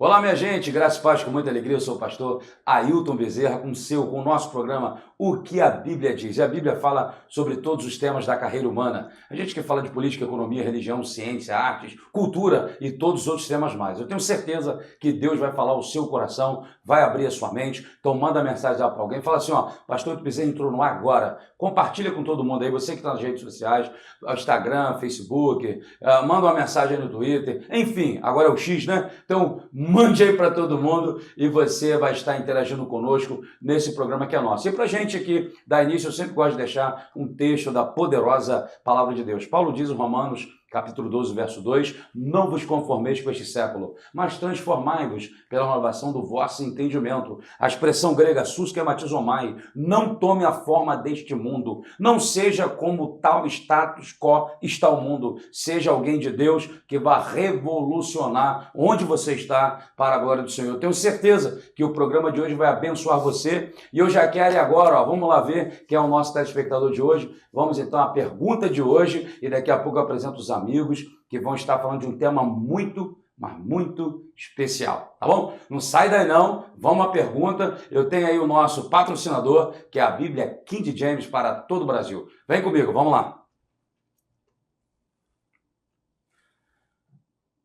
Olá, minha gente, graças e paz, com muita alegria, eu sou o pastor Ailton Bezerra, com o nosso programa O que a Bíblia Diz. E a Bíblia fala sobre todos os temas da carreira humana. A gente que fala de política, economia, religião, ciência, artes, cultura e todos os outros temas mais. Eu tenho certeza que Deus vai falar ao seu coração, vai abrir a sua mente. Então manda a mensagem lá para alguém, fala assim, ó, pastor Ailton Bezerra entrou no ar agora. Compartilha com todo mundo aí, você que está nas redes sociais, Instagram, Facebook, manda uma mensagem aí no Twitter, enfim, agora é o X, né? Então mande aí para todo mundo e você vai estar interagindo conosco nesse programa que é nosso. E para a gente aqui dar início, eu sempre gosto de deixar um texto da poderosa Palavra de Deus. Paulo diz em Romanos, capítulo 12, verso 2, não vos conformeis com este século, mas transformai-vos pela renovação do vosso entendimento. A expressão grega suskematizomai, não tome a forma deste mundo, não seja como tal status quo está o mundo, seja alguém de Deus que vá revolucionar onde você está para a glória do Senhor. Eu tenho certeza que o programa de hoje vai abençoar você e eu já quero ir agora, ó, vamos lá ver quem é o nosso telespectador de hoje. Vamos então à pergunta de hoje e daqui a pouco eu apresento os amigos que vão estar falando de um tema muito, mas muito especial, tá bom? Não sai daí não, vamos à pergunta. Eu tenho aí o nosso patrocinador, que é a Bíblia King James para todo o Brasil. Vem comigo, vamos lá.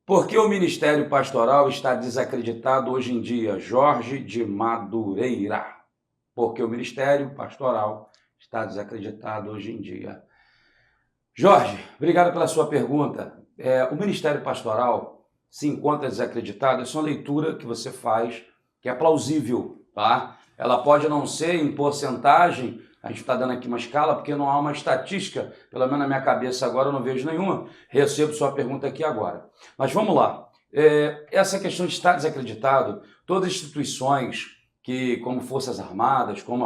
Por que o ministério pastoral está desacreditado hoje em dia? Jorge de Madureira. Por que o ministério pastoral está desacreditado hoje em dia? Jorge, obrigado pela sua pergunta. O ministério pastoral se encontra desacreditado, essa é uma leitura que você faz, que é plausível, tá? Ela pode não ser em porcentagem, a gente está dando aqui uma escala, porque não há uma estatística, pelo menos na minha cabeça agora eu não vejo nenhuma, recebo sua pergunta aqui agora. Mas vamos lá, essa questão de estar desacreditado, todas as instituições, que, como Forças Armadas, como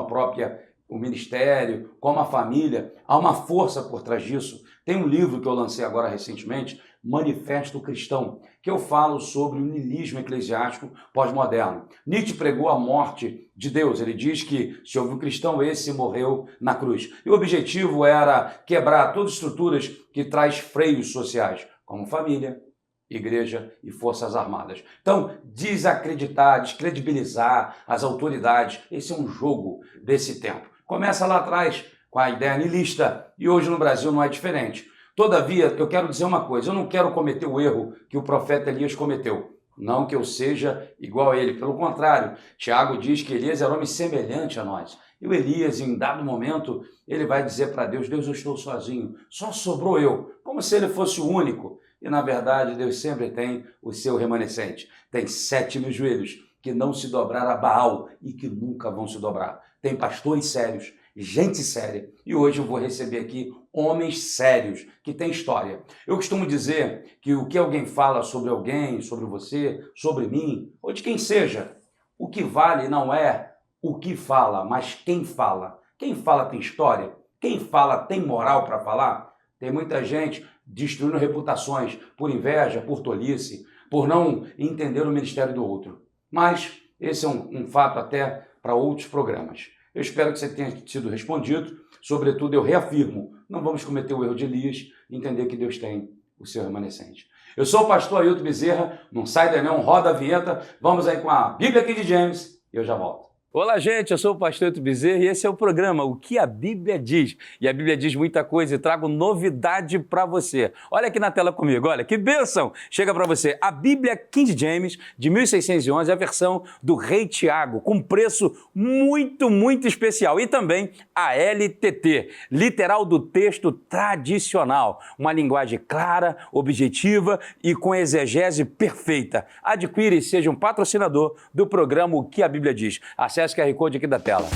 o ministério, como a família, há uma força por trás disso. Tem um livro que eu lancei agora recentemente, Manifesto Cristão, que eu falo sobre o niilismo eclesiástico pós-moderno. Nietzsche pregou a morte de Deus. Ele diz que se houve um cristão, esse morreu na cruz. E o objetivo era quebrar todas as estruturas que traz freios sociais, como família, igreja e forças armadas. Então, desacreditar, descredibilizar as autoridades, esse é um jogo desse tempo. Começa lá atrás com a ideia niilista e hoje no Brasil não é diferente. Todavia, eu quero dizer uma coisa, eu não quero cometer o erro que o profeta Elias cometeu. Não que eu seja igual a ele, pelo contrário, Tiago diz que Elias era homem semelhante a nós. E o Elias, em dado momento, ele vai dizer para Deus, Deus, eu estou sozinho, só sobrou eu, como se ele fosse o único. E na verdade, Deus sempre tem o seu remanescente. Tem 7.000 joelhos que não se dobraram a Baal e que nunca vão se dobrar. Tem pastores sérios, gente séria. E hoje eu vou receber aqui homens sérios, que têm história. Eu costumo dizer que o que alguém fala sobre alguém, sobre você, sobre mim, ou de quem seja, o que vale não é o que fala, mas quem fala. Quem fala tem história? Quem fala tem moral para falar? Tem muita gente destruindo reputações por inveja, por tolice, por não entender o ministério do outro. Mas esse é um fato até para outros programas. Eu espero que você tenha sido respondido. Sobretudo, eu reafirmo, não vamos cometer o erro de Elias, entender que Deus tem o seu remanescente. Eu sou o pastor Ailton Bezerra, não sai daí não, roda a vinheta, vamos aí com a Bíblia King James e eu já volto. Olá, gente, eu sou o pastor Ailton Bezerra e esse é o programa O que a Bíblia Diz. E a Bíblia diz muita coisa e trago novidade para você. Olha aqui na tela comigo, olha que bênção! Chega para você a Bíblia King James de 1611, a versão do Rei Tiago, com preço muito, muito especial. E também a LTT, literal do texto tradicional. Uma linguagem clara, objetiva e com exegese perfeita. Adquire e seja um patrocinador do programa O que a Bíblia Diz. Acesse o QR Code aqui da tela.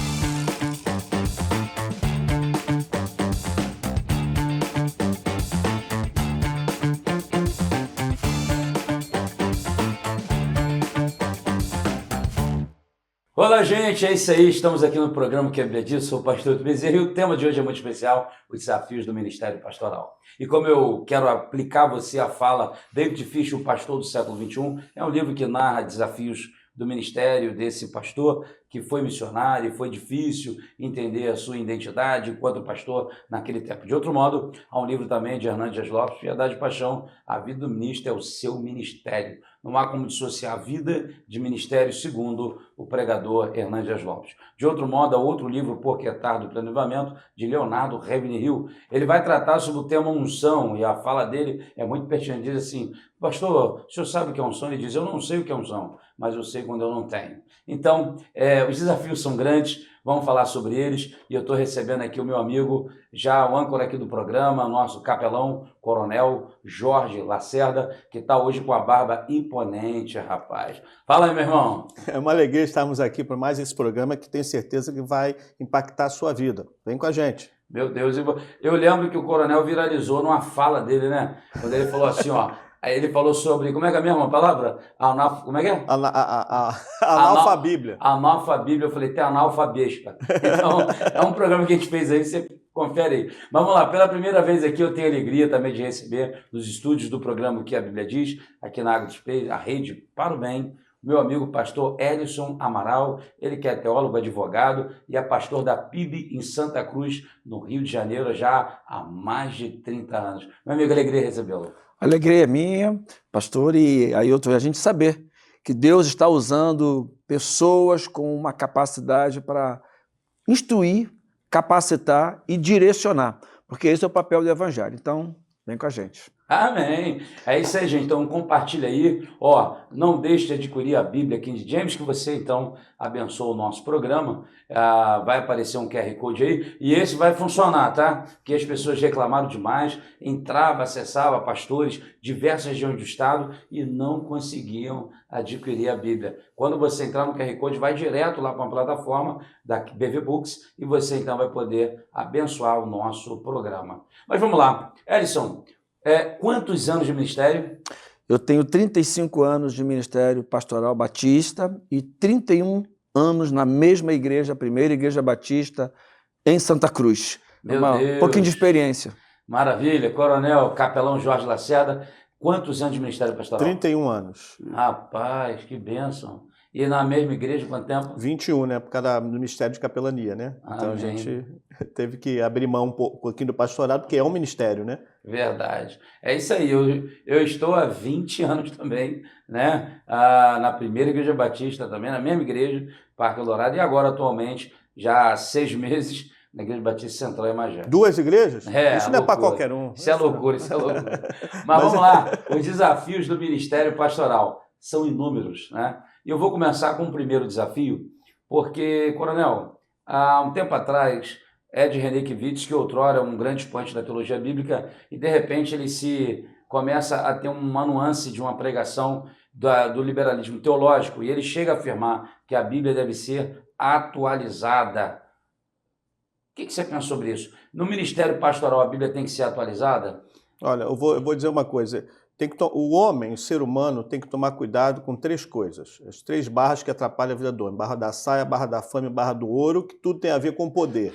Olá, gente, é isso aí, estamos aqui no programa Que a Bíblia Diz, sou o pastor Ailton Bezerra e o tema de hoje é muito especial, os desafios do ministério pastoral. E como eu quero aplicar você a fala David Fisher, o pastor do século XXI, é um livro que narra desafios do ministério desse pastor, que foi missionário e foi difícil entender a sua identidade enquanto pastor naquele tempo. De outro modo, há um livro também de Hernandes Dias Lopes, Piedade e Paixão, A Vida do Ministro é o Seu Ministério. Não há como dissociar a vida de ministério segundo o pregador Hernandes Dias Lopes. De outro modo, há outro livro, Por que Tarde, do Pleno Avivamento, de Leonardo Ravenhill. Ele vai tratar sobre o tema unção, e a fala dele é muito pertinente. Diz assim: pastor, o senhor sabe o que é unção? Ele diz: eu não sei o que é unção, mas eu sei quando eu não tenho. Então, os desafios são grandes, vamos falar sobre eles, e eu estou recebendo aqui o meu amigo, já o âncora aqui do programa, nosso capelão, coronel Jorge Lacerda, que está hoje com a barba imponente, rapaz. Fala aí, meu irmão. É uma alegria estarmos aqui para mais esse programa que tenho certeza que vai impactar a sua vida. Vem com a gente. Meu Deus, eu lembro que o coronel viralizou numa fala dele, né? Quando ele falou assim, ó, aí ele falou sobre, como é que é a mesma palavra? Como é que é? Analfabíblia. Analfabíblia, eu falei, tem analfabesta. Então, é um programa que a gente fez aí, você confere aí. Mas vamos lá, pela primeira vez aqui eu tenho a alegria também de receber nos estúdios do programa Que a Bíblia Diz, aqui na Água dos Peixes, a Rede para o Bem, meu amigo pastor Elison Amaral, ele que é teólogo, advogado e é pastor da PIB em Santa Cruz, no Rio de Janeiro, já há mais de 30 anos. Meu amigo, alegria recebê-lo. Alegria é minha, pastor, e aí a gente saber que Deus está usando pessoas com uma capacidade para instruir, capacitar e direcionar, porque esse é o papel do evangelho. Então, vem com a gente. Amém. É isso aí, gente. Então, compartilha aí. Ó, não deixe de adquirir a Bíblia King James, que você, então, abençoa o nosso programa. Vai aparecer um QR Code aí e esse vai funcionar, tá? Que as pessoas reclamaram demais, entrava, acessava pastores, diversas regiões do estado e não conseguiam adquirir a Bíblia. Quando você entrar no QR Code, vai direto lá para a plataforma da BV Books e você, então, vai poder abençoar o nosso programa. Mas vamos lá. Elison, quantos anos de ministério? Eu tenho 35 anos de ministério pastoral batista e 31 anos na mesma igreja, a primeira igreja batista em Santa Cruz. Meu Deus. Um pouquinho de experiência. Maravilha. Coronel, capelão Jorge Lacerda, quantos anos de ministério pastoral? 31 anos. Rapaz, que bênção. E na mesma igreja, quanto tempo? 21, né? Por causa do ministério de capelania, né? Amém. Então a gente teve que abrir mão um pouquinho do pastorado, porque é um ministério, né? Verdade. É isso aí. Eu estou há 20 anos também, né? Na primeira igreja batista também, na mesma igreja, Parque Dourado, e agora atualmente, já há 6 meses, na Igreja Batista Central em Magé. 2 igrejas? É, isso não é para qualquer um. Isso é loucura, isso é loucura. Mas vamos lá, os desafios do ministério pastoral são inúmeros, né? E eu vou começar com o primeiro desafio, porque, coronel, há um tempo atrás, Ed Renekiewicz, que outrora é um grande expoente da teologia bíblica, e de repente ele começa a ter uma nuance de uma pregação do liberalismo teológico, e ele chega a afirmar que a Bíblia deve ser atualizada. O que você pensa sobre isso? No ministério pastoral, a Bíblia tem que ser atualizada? Olha, eu vou dizer uma coisa. O homem, o ser humano, tem que tomar cuidado com 3 coisas. As 3 barras que atrapalham a vida do homem. Barra da saia, barra da fama e barra do ouro, que tudo tem a ver com poder.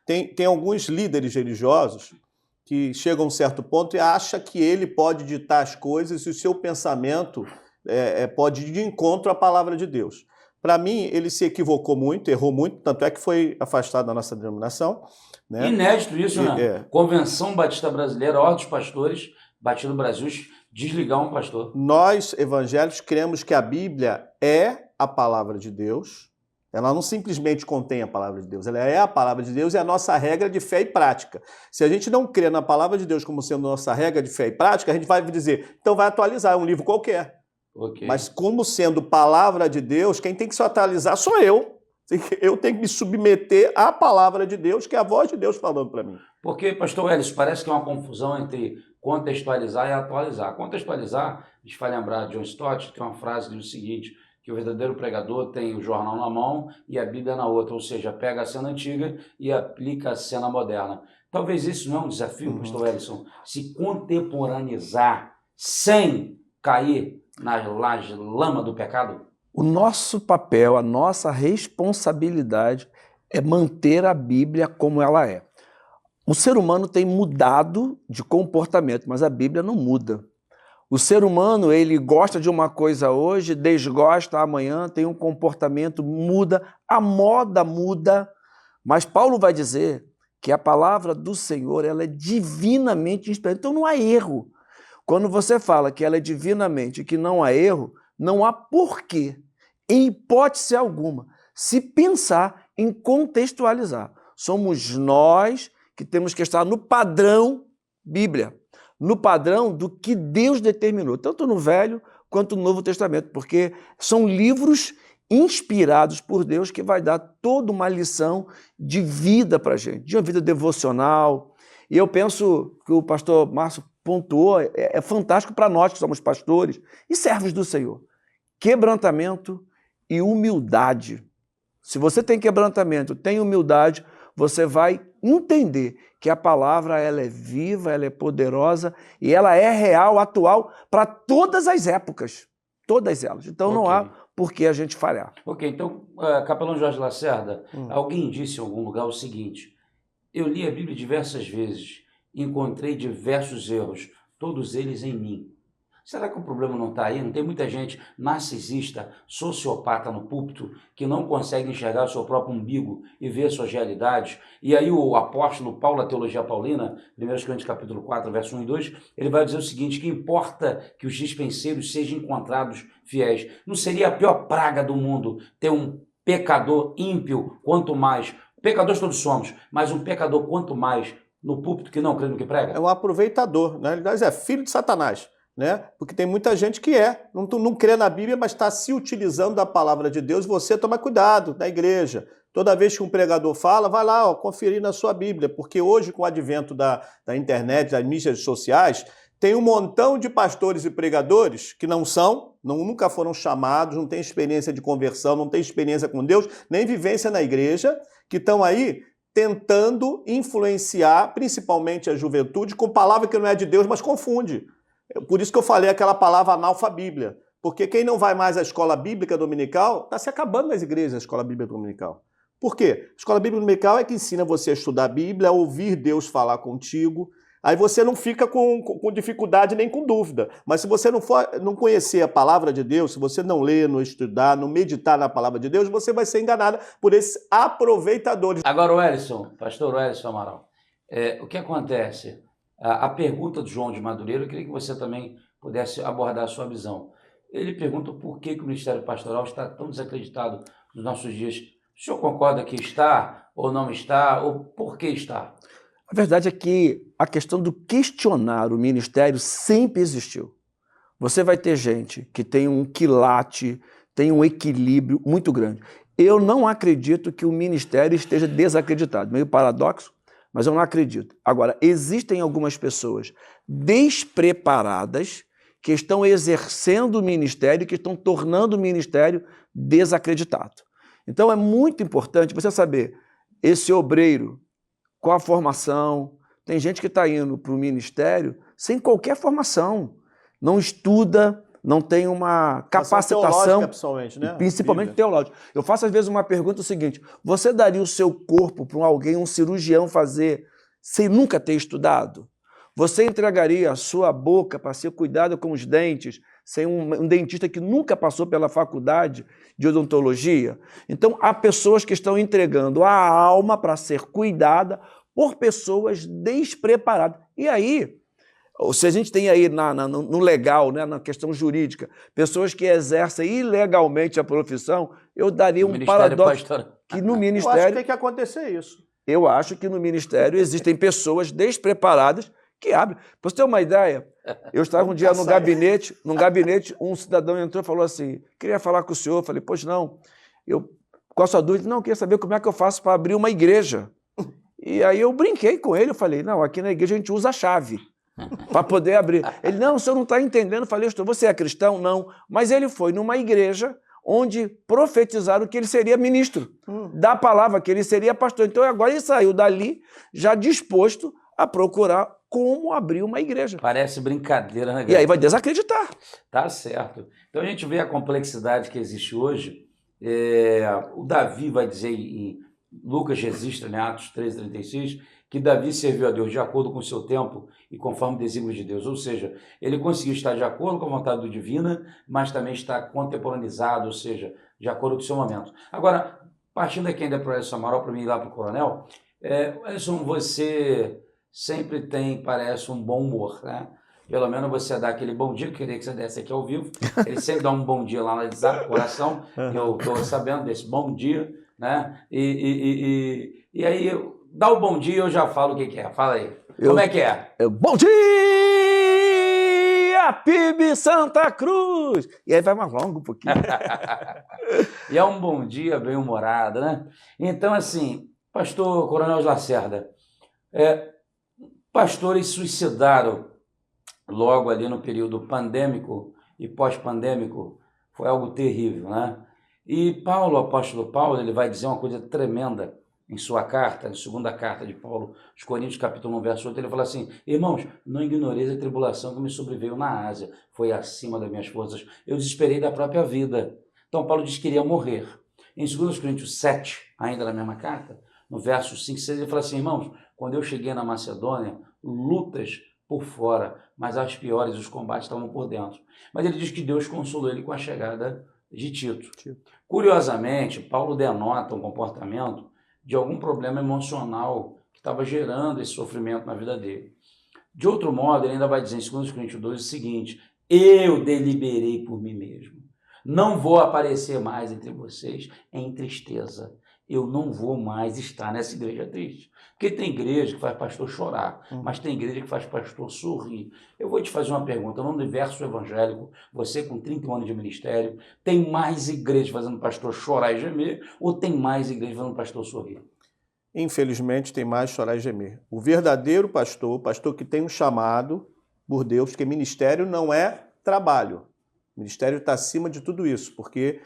Tem alguns líderes religiosos que chegam a um certo ponto e acham que ele pode ditar as coisas e o seu pensamento pode ir de encontro à palavra de Deus. Para mim, ele se equivocou muito, errou muito, tanto é que foi afastado da nossa denominação. Né? Inédito isso, né? Convenção Batista Brasileira, Ordem dos Pastores, Batista do Brasil, desligar um pastor. Nós, evangélicos, cremos que a Bíblia é a palavra de Deus. Ela não simplesmente contém a palavra de Deus, ela é a palavra de Deus e a nossa regra de fé e prática. Se a gente não crê na palavra de Deus como sendo nossa regra de fé e prática, a gente vai dizer, então vai atualizar, é um livro qualquer. Okay. Mas como sendo palavra de Deus, quem tem que se atualizar sou eu. Eu tenho que me submeter à palavra de Deus, que é a voz de Deus falando para mim. Porque, pastor Ellis, parece que é uma confusão entre contextualizar e atualizar. Contextualizar, a gente vai lembrar de John Stott, que tem uma frase que diz o seguinte, que o verdadeiro pregador tem o jornal na mão e a Bíblia na outra, ou seja, pega a cena antiga e aplica a cena moderna. Talvez isso não é um desafio, pastor Ellison, se contemporaneizar sem cair na lama do pecado? O nosso papel, a nossa responsabilidade é manter a Bíblia como ela é. O ser humano tem mudado de comportamento, mas a Bíblia não muda. O ser humano, ele gosta de uma coisa hoje, desgosta amanhã, tem um comportamento, muda, a moda muda, mas Paulo vai dizer que a palavra do Senhor, ela é divinamente inspirada, então não há erro. Quando você fala que ela é divinamente e que não há erro, não há porquê, em hipótese alguma, se pensar em contextualizar. Somos nós que temos que estar no padrão Bíblia, no padrão do que Deus determinou, tanto no Velho quanto no Novo Testamento, porque são livros inspirados por Deus que vai dar toda uma lição de vida para a gente, de uma vida devocional. E eu penso que o pastor Márcio pontuou, é fantástico para nós que somos pastores e servos do Senhor. Quebrantamento e humildade. Se você tem quebrantamento, tem humildade, você vai entender que a palavra ela é viva, ela é poderosa e ela é real, atual para todas as épocas, todas elas. Então não há por que a gente falhar. Ok, então, capelão Jorge Lacerda, alguém disse em algum lugar o seguinte: eu li a Bíblia diversas vezes, encontrei diversos erros, todos eles em mim. Será que o problema não está aí? Não tem muita gente narcisista, sociopata no púlpito, que não consegue enxergar o seu próprio umbigo e ver suas realidades? E aí o apóstolo Paulo, a teologia paulina, 1 Coríntios capítulo 4, verso 1 e 2, ele vai dizer o seguinte: que importa que os dispenseiros sejam encontrados fiéis. Não seria a pior praga do mundo ter um pecador ímpio, quanto mais, pecadores todos somos, mas um pecador quanto mais no púlpito que não crê no que prega? É um aproveitador, né? Aliás, é filho de Satanás. Né? Porque tem muita gente que não crê na Bíblia, mas está se utilizando da palavra de Deus. Você toma cuidado na igreja. Toda vez que um pregador fala, vai lá conferir na sua Bíblia, porque hoje, com o advento da internet, das mídias sociais, tem um montão de pastores e pregadores que nunca foram chamados, não têm experiência de conversão, não têm experiência com Deus, nem vivência na igreja, que estão aí tentando influenciar, principalmente a juventude, com palavra que não é de Deus, mas confunde. Por isso que eu falei aquela palavra analfabíblia, porque quem não vai mais à escola bíblica dominical, está se acabando nas igrejas a escola bíblica dominical. Por quê? A escola bíblica dominical é que ensina você a estudar a Bíblia, a ouvir Deus falar contigo, aí você não fica com dificuldade nem com dúvida. Mas se você não conhecer a palavra de Deus, se você não ler, não estudar, não meditar na palavra de Deus, você vai ser enganado por esses aproveitadores. Agora, o Wellington, pastor Wellington Amaral, o que acontece? A pergunta do João de Madureira, eu queria que você também pudesse abordar a sua visão. Ele pergunta por que o Ministério Pastoral está tão desacreditado nos nossos dias. O senhor concorda que está, ou não está, ou por que está? A verdade é que a questão do questionar o ministério sempre existiu. Você vai ter gente que tem um quilate, tem um equilíbrio muito grande. Eu não acredito que o ministério esteja desacreditado. Meio paradoxo, mas eu não acredito. Agora, existem algumas pessoas despreparadas que estão exercendo o ministério, que estão tornando o ministério desacreditado. Então é muito importante você saber, esse obreiro, qual a formação. Tem gente que está indo para o ministério sem qualquer formação, não estuda, não tem uma capacitação, né? Principalmente teológica. Eu faço às vezes uma pergunta seguinte: você daria o seu corpo para alguém, um cirurgião, fazer sem nunca ter estudado? Você entregaria a sua boca para ser cuidada com os dentes sem um dentista que nunca passou pela faculdade de odontologia? Então, há pessoas que estão entregando a alma para ser cuidada por pessoas despreparadas. E aí, se a gente tem aí no legal, né, na questão jurídica, pessoas que exercem ilegalmente a profissão, eu daria um paradoxo que no ministério... Eu acho que tem que acontecer isso. Eu acho que no ministério existem pessoas despreparadas que abrem. Para você ter uma ideia, eu estava um dia num gabinete, um cidadão entrou e falou assim: queria falar com o senhor. Eu falei: pois não, com a sua dúvida, não, eu queria saber como é que eu faço para abrir uma igreja. E aí eu brinquei com ele, eu falei: não, aqui na igreja a gente usa a chave para poder abrir. Ele: não, o senhor não está entendendo. Eu falei: você é cristão? Não. Mas ele foi numa igreja onde profetizaram que ele seria ministro da palavra, que ele seria pastor. Então agora ele saiu dali já disposto a procurar como abrir uma igreja. Parece brincadeira, né? E aí vai desacreditar. Tá certo. Então a gente vê a complexidade que existe hoje. O Davi vai dizer em Lucas registra, né, Atos 13:36, que Davi serviu a Deus de acordo com o seu tempo e conforme o desígnio de Deus. Ou seja, ele conseguiu estar de acordo com a vontade do divina, mas também está contemporaneizado, ou seja, de acordo com o seu momento. Agora, partindo aqui ainda para o Edson Amaral, para mim ir lá para o Coronel, Edson, você sempre tem, parece, um bom humor, né? Pelo menos você dá aquele bom dia, eu queria que você desse aqui ao vivo. Ele sempre dá um bom dia lá no WhatsApp, coração, eu estou sabendo desse bom dia, né? E aí, dá o bom dia, eu já falo o que é. Fala aí. Como é que é? Bom dia, PIB Santa Cruz! E aí vai mais longo um pouquinho. E é um bom dia bem-humorado, né? Então, assim, pastor Coronel Lacerda, pastores suicidaram logo ali no período pandêmico e pós-pandêmico, foi algo terrível, né? E Paulo, o apóstolo Paulo, ele vai dizer uma coisa tremenda em sua carta, na segunda carta de Paulo, aos Coríntios, capítulo 1, verso 8, ele fala assim: irmãos, não ignoreis a tribulação que me sobreveio na Ásia, foi acima das minhas forças, eu desesperei da própria vida. Então Paulo diz que iria morrer. Em 2 Coríntios 7, ainda na mesma carta, no verso 5 e 6, ele fala assim: irmãos, quando eu cheguei na Macedônia, lutas por fora, mas as piores, os combates estavam por dentro. Mas ele diz que Deus consolou ele com a chegada de Tito. Curiosamente, Paulo denota um comportamento de algum problema emocional que estava gerando esse sofrimento na vida dele. De outro modo, ele ainda vai dizer em 2 Coríntios 12 o seguinte: eu deliberei por mim mesmo, não vou aparecer mais entre vocês em tristeza, eu não vou mais estar nessa igreja triste. Porque tem igreja que faz pastor chorar, mas tem igreja que faz pastor sorrir. Eu vou te fazer uma pergunta: no universo evangélico, você com 31 anos de ministério, tem mais igreja fazendo pastor chorar e gemer, ou tem mais igreja fazendo pastor sorrir? Infelizmente, tem mais chorar e gemer. O verdadeiro pastor, o pastor que tem um chamado por Deus, porque ministério não é trabalho. O ministério está acima de tudo isso, porque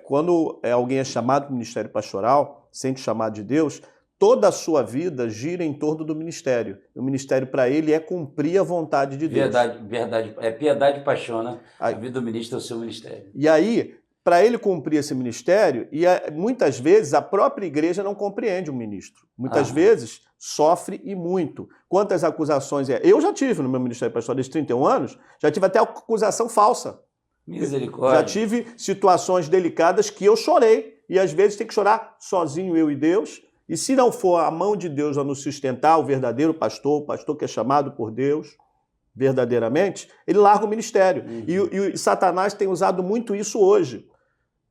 quando alguém é chamado para o ministério pastoral, sente o chamado de Deus, toda a sua vida gira em torno do ministério. O ministério para ele é cumprir a vontade de Deus. Verdade. É piedade e paixão, né? A vida do ministro é o seu ministério. E aí, para ele cumprir esse ministério, muitas vezes a própria igreja não compreende o ministro. Muitas vezes sofre e muito. Quantas acusações eu já tive no meu ministério pastoral desde 31 anos, já tive até acusação falsa. Misericórdia. Já tive situações delicadas que eu chorei, e às vezes tem que chorar sozinho, eu e Deus. E se não for a mão de Deus a nos sustentar, o verdadeiro pastor, o pastor que é chamado por Deus, verdadeiramente, ele larga o ministério. E Satanás tem usado muito isso hoje.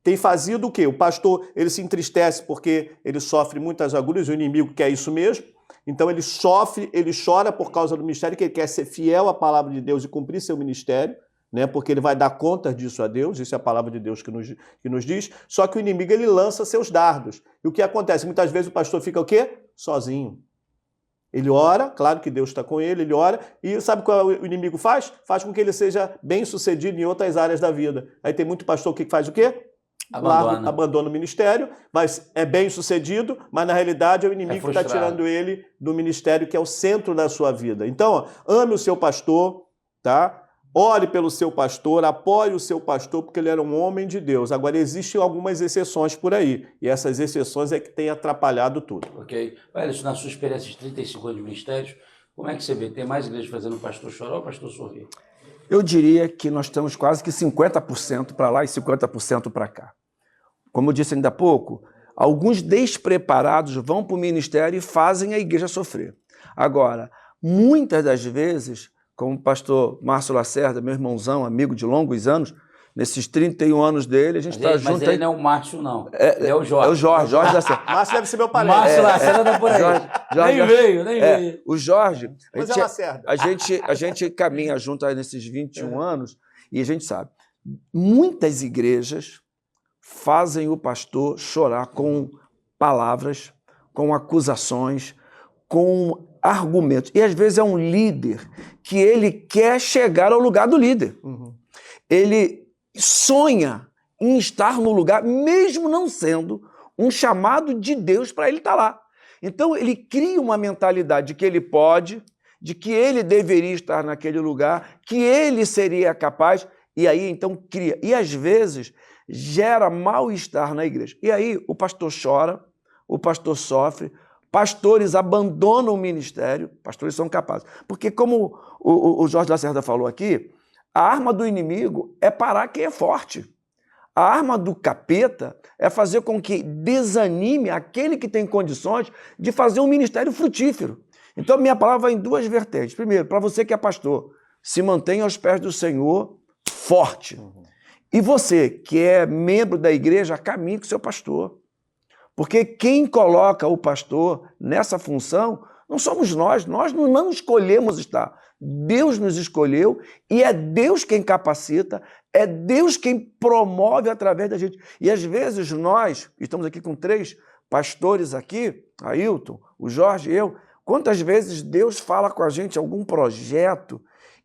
Tem fazido o quê? O pastor, ele se entristece porque ele sofre muitas agulhas, o inimigo quer isso mesmo. Então ele sofre, ele chora por causa do ministério, que ele quer ser fiel à palavra de Deus e cumprir seu ministério, né? Porque ele vai dar conta disso a Deus, isso é a palavra de Deus que nos diz. Só que o inimigo, ele lança seus dardos. E o que acontece? Muitas vezes o pastor fica o quê? Sozinho. Ele ora, claro que Deus está com ele, ele ora, e sabe qual o inimigo faz? Faz com que ele seja bem-sucedido em outras áreas da vida. Aí tem muito pastor que faz o quê? Abandona o ministério, mas é bem-sucedido, mas na realidade é o inimigo que está tirando ele do ministério, que é o centro da sua vida. Então, ame o seu pastor, tá? Ore pelo seu pastor, apoie o seu pastor, porque ele era um homem de Deus. Agora, existem algumas exceções por aí, e essas exceções é que têm atrapalhado tudo. Ok. Olha, na sua experiência de 35 anos de ministérios, como é que você vê? Tem mais igrejas fazendo pastor chorar ou pastor sorrir? Eu diria que nós estamos quase que 50% para lá e 50% para cá. Como eu disse ainda há pouco, alguns despreparados vão para o ministério e fazem a igreja sofrer. Agora, muitas das vezes, como o pastor Márcio Lacerda, meu irmãozão, amigo de longos anos, nesses 31 anos dele, a gente está junto... Mas ele não é o Márcio, não. Ele é o Jorge. É o Jorge Lacerda. Márcio deve ser meu parente. Márcio Lacerda está por aí. Nem veio. O Jorge... Mas é Lacerda. A gente caminha junto nesses 21 anos e a gente sabe, muitas igrejas fazem o pastor chorar com palavras, com acusações, com argumentos. E às vezes é um líder que ele quer chegar ao lugar do líder. Ele sonha em estar no lugar, mesmo não sendo um chamado de Deus para ele estar lá. Então ele cria uma mentalidade de que ele pode, de que ele deveria estar naquele lugar, que ele seria capaz, e aí então cria. E às vezes gera mal-estar na igreja. E aí o pastor chora, o pastor sofre, pastores abandonam o ministério, pastores são capazes. Porque como o Jorge Lacerda falou aqui, a arma do inimigo é parar quem é forte. A arma do capeta é fazer com que desanime aquele que tem condições de fazer um ministério frutífero. Então, minha palavra vai em duas vertentes. Primeiro, para você que é pastor, se mantenha aos pés do Senhor forte. E você que é membro da igreja, caminhe com o seu pastor. Porque quem coloca o pastor nessa função não somos nós não escolhemos estar. Deus nos escolheu e é Deus quem capacita, é Deus quem promove através da gente. E às vezes nós, estamos aqui com 3 pastores aqui, Ailton, o Jorge e eu, quantas vezes Deus fala com a gente algum projeto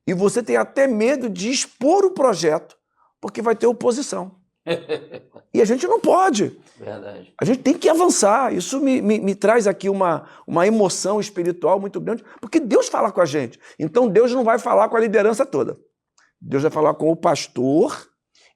e você tem até medo de expor o projeto, porque vai ter oposição. E a gente não pode. Verdade. A gente tem que avançar. Isso me traz aqui uma emoção espiritual muito grande, porque Deus fala com a gente. Então Deus não vai falar com a liderança toda. Deus vai falar com o pastor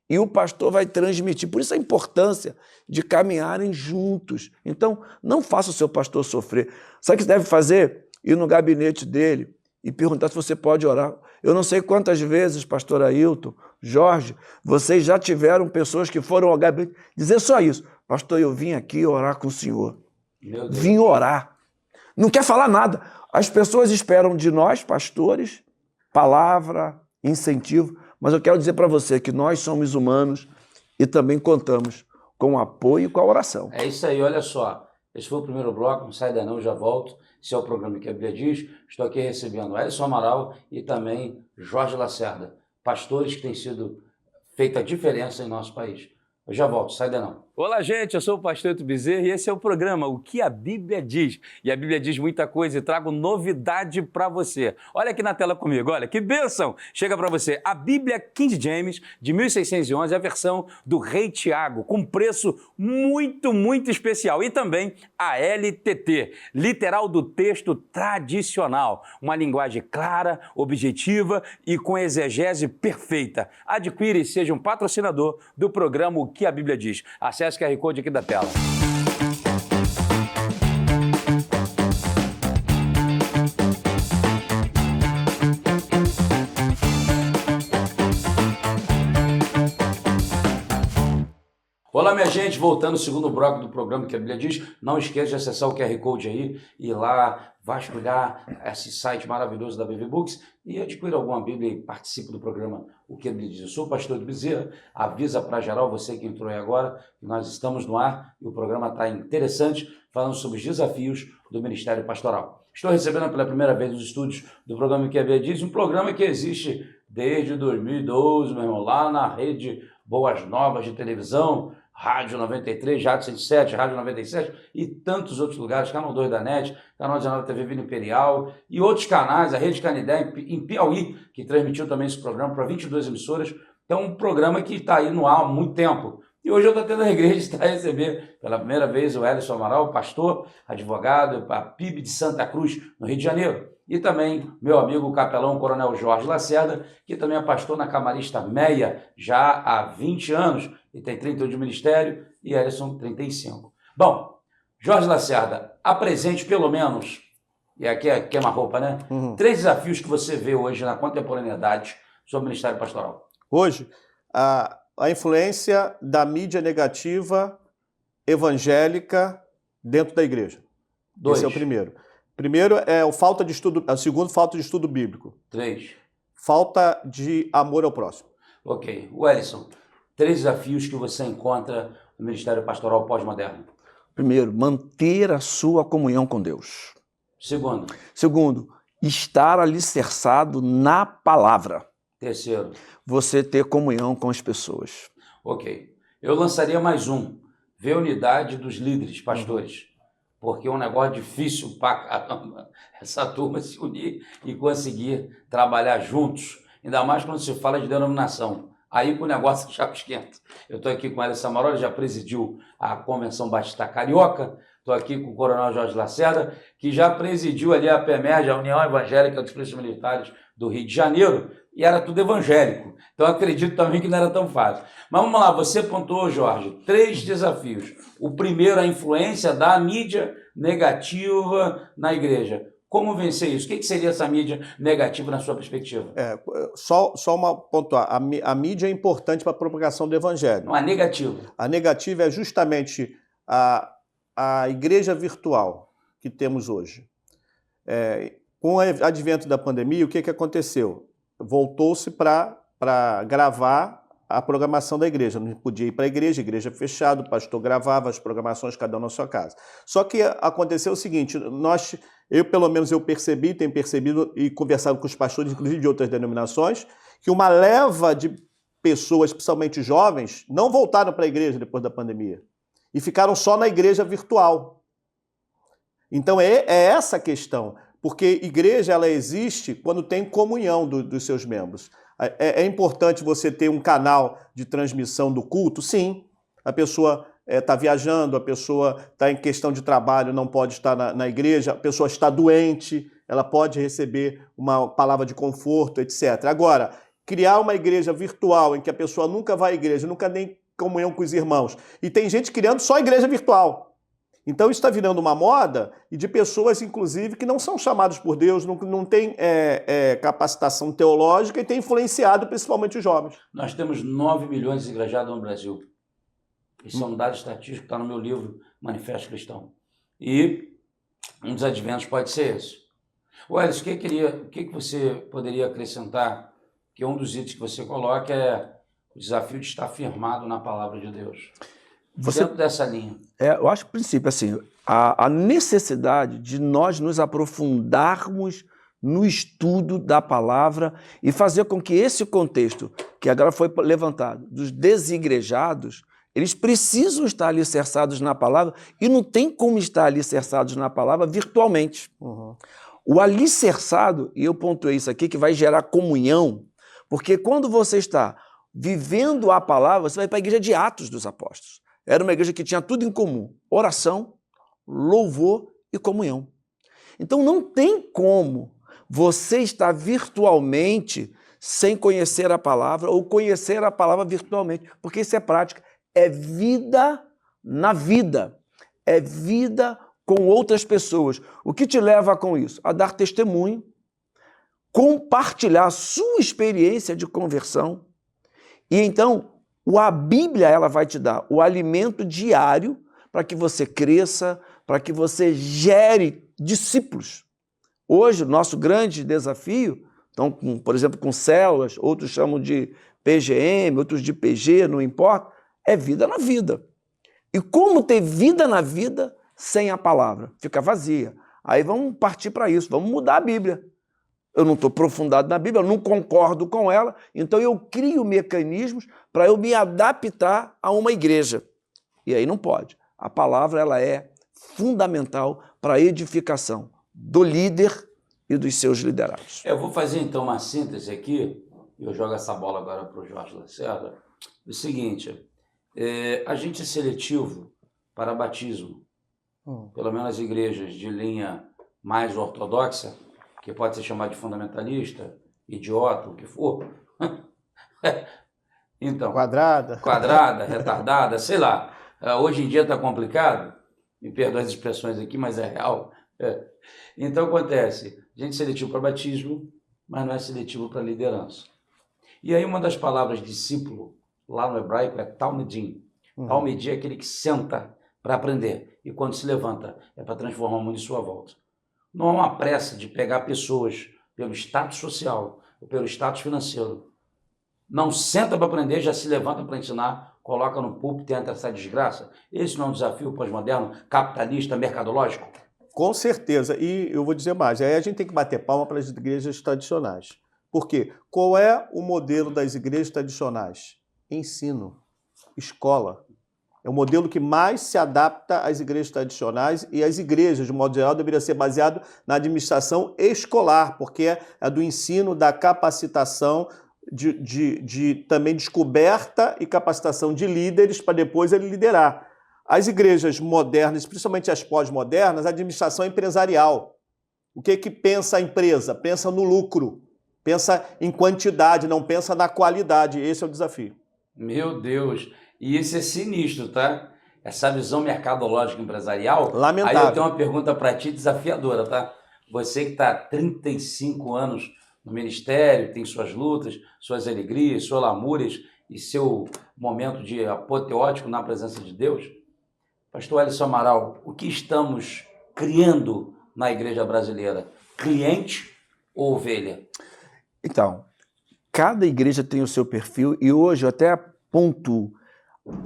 e o pastor vai transmitir. Por isso a importância de caminharem juntos. Então, não faça o seu pastor sofrer. Sabe o que você deve fazer? Ir no gabinete dele e perguntar se você pode orar. Eu não sei quantas vezes, pastor Ailton, Jorge, vocês já tiveram pessoas que foram ao gabinete dizer só isso. Pastor, eu vim aqui orar com o senhor. Vim orar. Não quer falar nada. As pessoas esperam de nós, pastores, palavra, incentivo, mas eu quero dizer para você que nós somos humanos e também contamos com o apoio e com a oração. É isso aí, olha só. Esse foi o primeiro bloco, não sai daí não, já volto. Esse é o programa que a Bíblia diz. Estou aqui recebendo Ellison Amaral e também Jorge Lacerda, pastores que têm sido feita a diferença em nosso país. Eu já volto, sai daí não. Olá, gente, eu sou o pastor Eto Bezerra e esse é o programa O que a Bíblia diz. E a Bíblia diz muita coisa e trago novidade para você. Olha aqui na tela comigo, olha, que bênção! Chega para você a Bíblia King James, de 1611, a versão do Rei Tiago, com preço muito especial. E também a LTT, literal do texto tradicional. Uma linguagem clara, objetiva e com exegese perfeita. Adquira e seja um patrocinador do programa O que a Bíblia diz. Acesse o QR Code aqui da tela. Olá, minha gente, voltando ao segundo bloco do programa que a Bíblia diz, não esqueça de acessar o QR Code aí, ir lá, vasculhar esse site maravilhoso da BV Books e adquira alguma Bíblia e participe do programa O que a Bíblia diz. Eu sou o pastor Eto Bezerra, avisa para geral, você que entrou aí agora, que nós estamos no ar e o programa está interessante, falando sobre os desafios do Ministério Pastoral. Estou recebendo pela primeira vez nos estúdios do programa O que a Bíblia diz, um programa que existe desde 2012, meu irmão, lá na rede Boas Novas de televisão, Rádio 93, Rádio 107, Rádio 97 e tantos outros lugares, Canal 2 da NET, Canal 19 TV Vila Imperial e outros canais, a Rede Canidé em Piauí, que transmitiu também esse programa para 22 emissoras. Então, um programa que está aí no ar há muito tempo. E hoje eu estou tendo a igreja de estar a receber pela primeira vez o Ellison Amaral, pastor, advogado, a PIB de Santa Cruz, no Rio de Janeiro. E também meu amigo o capelão Coronel Jorge Lacerda, que também é pastor na Camarista Meia já há 20 anos, e tem 38 de ministério, e Ellison 35. Bom, Jorge Lacerda, apresente pelo menos, e aqui é queima-roupa, né? 3 desafios que você vê hoje na contemporaneidade sobre o Ministério Pastoral. Hoje, a influência da mídia negativa evangélica dentro da igreja. 2. Esse é o primeiro. Primeiro é o falta de estudo, o segundo, falta de estudo bíblico. 3. Falta de amor ao próximo. Ok. O Ellison, 3 desafios que você encontra no Ministério Pastoral pós-moderno. Primeiro, manter a sua comunhão com Deus. Segundo, estar alicerçado na palavra. Terceiro, você ter comunhão com as pessoas. Ok. Eu lançaria mais um. Ver a unidade dos líderes, pastores. Porque é um negócio difícil pra caramba essa turma se unir e conseguir trabalhar juntos. Ainda mais quando se fala de denominação. Aí que o negócio já esquenta. Eu estou aqui com o Ellison Amaral, já presidiu a Convenção Batista Carioca. Estou aqui com o Coronel Jorge Lacerda, que já presidiu ali a PEMERG, a União Evangélica dos Polícias Militares do Rio de Janeiro. e era tudo evangélico. Então acredito também que não era tão fácil. Mas vamos lá, você pontuou, Jorge, 3 desafios. O primeiro, a influência da mídia negativa na igreja. Como vencer isso? O que seria essa mídia negativa na sua perspectiva? Só uma pontuar. A mídia é importante para a propagação do evangelho. Não, a negativa. A negativa é justamente a igreja virtual que temos hoje. Com o advento da pandemia, o que aconteceu? Voltou-se para gravar a programação da igreja. Não podia ir para a igreja fechada, o pastor gravava as programações, cada um na sua casa. Só que aconteceu o seguinte, pelo menos eu percebi, tenho percebido e conversado com os pastores, inclusive de outras denominações, que uma leva de pessoas, principalmente jovens, não voltaram para a igreja depois da pandemia e ficaram só na igreja virtual. Então é essa a questão, porque igreja ela existe quando tem comunhão dos seus membros. É importante você ter um canal de transmissão do culto? Sim. A pessoa está viajando, a pessoa está em questão de trabalho, não pode estar na igreja, a pessoa está doente, ela pode receber uma palavra de conforto, etc. Agora, criar uma igreja virtual em que a pessoa nunca vai à igreja, nunca nem comunhão com os irmãos, e tem gente criando só igreja virtual. Então isso está virando uma moda e de pessoas, inclusive, que não são chamadas por Deus, não têm capacitação teológica e tem influenciado principalmente os jovens. Nós temos 9 milhões de igrejados no Brasil. Isso é um dado estatístico que está no meu livro, Manifesto Cristão. E um dos adventos pode ser esse. Welles, o que você poderia acrescentar? Que um dos itens que você coloca é o desafio de estar firmado na palavra de Deus. Dentro dessa linha. Eu acho que o princípio, assim, a necessidade de nós nos aprofundarmos no estudo da palavra e fazer com que esse contexto, que agora foi levantado, dos desigrejados, eles precisam estar alicerçados na palavra e não tem como estar alicerçados na palavra virtualmente. Uhum. O alicerçado, e eu pontuei isso aqui, que vai gerar comunhão, porque quando você está vivendo a palavra, você vai para a igreja de Atos dos Apóstolos. Era uma igreja que tinha tudo em comum, oração, louvor e comunhão. Então não tem como você estar virtualmente sem conhecer a palavra ou conhecer a palavra virtualmente, porque isso é prática, é vida na vida, é vida com outras pessoas. O que te leva com isso? A dar testemunho, compartilhar a sua experiência de conversão e então a Bíblia ela vai te dar o alimento diário para que você cresça, para que você gere discípulos. Hoje, o nosso grande desafio, então, por exemplo, com células, outros chamam de PGM, outros de PG, não importa, é vida na vida. E como ter vida na vida sem a palavra? Fica vazia. Aí vamos partir para isso, vamos mudar a Bíblia. Eu não estou aprofundado na Bíblia, eu não concordo com ela, então eu crio mecanismos para eu me adaptar a uma igreja. E aí não pode. A palavra ela é fundamental para a edificação do líder e dos seus liderados. Eu vou fazer então uma síntese aqui, e eu jogo essa bola agora para o Jorge Lacerda. O seguinte, a gente é seletivo para batismo, pelo menos as igrejas de linha mais ortodoxa, que pode ser chamado de fundamentalista, idiota, o que for. Então, quadrada, retardada, sei lá. Hoje em dia está complicado, me perdoe as expressões aqui, mas é real. Então acontece, a gente é seletivo para batismo, mas não é seletivo para liderança. E aí uma das palavras discípulo, lá no hebraico, é talmidim. Talmidim é aquele que senta para aprender, e quando se levanta é para transformar o mundo em sua volta. Não há uma pressa de pegar pessoas pelo status social ou pelo status financeiro. Não senta para aprender, já se levanta para ensinar, coloca no púlpito e entra essa desgraça. Esse não é um desafio pós-moderno, capitalista, mercadológico? Com certeza. E eu vou dizer mais, aí a gente tem que bater palma para as igrejas tradicionais. Por quê? Qual é o modelo das igrejas tradicionais? Ensino, escola. É o modelo que mais se adapta às igrejas tradicionais e as igrejas, de modo geral, deveria ser baseado na administração escolar, porque é do ensino, da capacitação, de também descoberta e capacitação de líderes para depois ele liderar. As igrejas modernas, principalmente as pós-modernas, a administração é empresarial. O que pensa a empresa? Pensa no lucro, Pensa em quantidade, não pensa na qualidade. Esse é o desafio. Meu Deus. E isso é sinistro, tá? Essa visão mercadológica empresarial. Lamentável. Aí eu tenho uma pergunta para ti desafiadora, tá? Você que está há 35 anos no ministério, tem suas lutas, suas alegrias, suas lamúrias e seu momento de apoteótico na presença de Deus. Pastor Ellison Amaral, o que estamos criando na igreja brasileira? Cliente ou ovelha? Então, cada igreja tem o seu perfil e hoje eu até pontuo.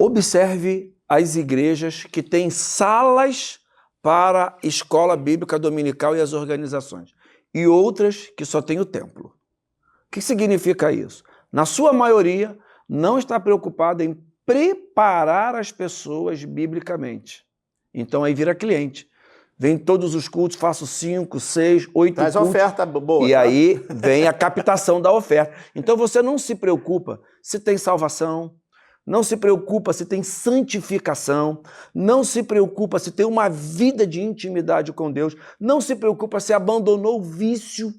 Observe as igrejas que têm salas para escola bíblica dominical e as organizações, e outras que só têm o templo. O que significa isso? Na sua maioria, não está preocupada em preparar as pessoas biblicamente. Então aí vira cliente. Vem todos os cultos, faço 5, 6, 8 Traz cultos. oferta boa. E tá? aí vem a captação da oferta. Então você não se preocupa se tem salvação, não se preocupa se tem santificação, não se preocupa se tem uma vida de intimidade com Deus, não se preocupa se abandonou o vício.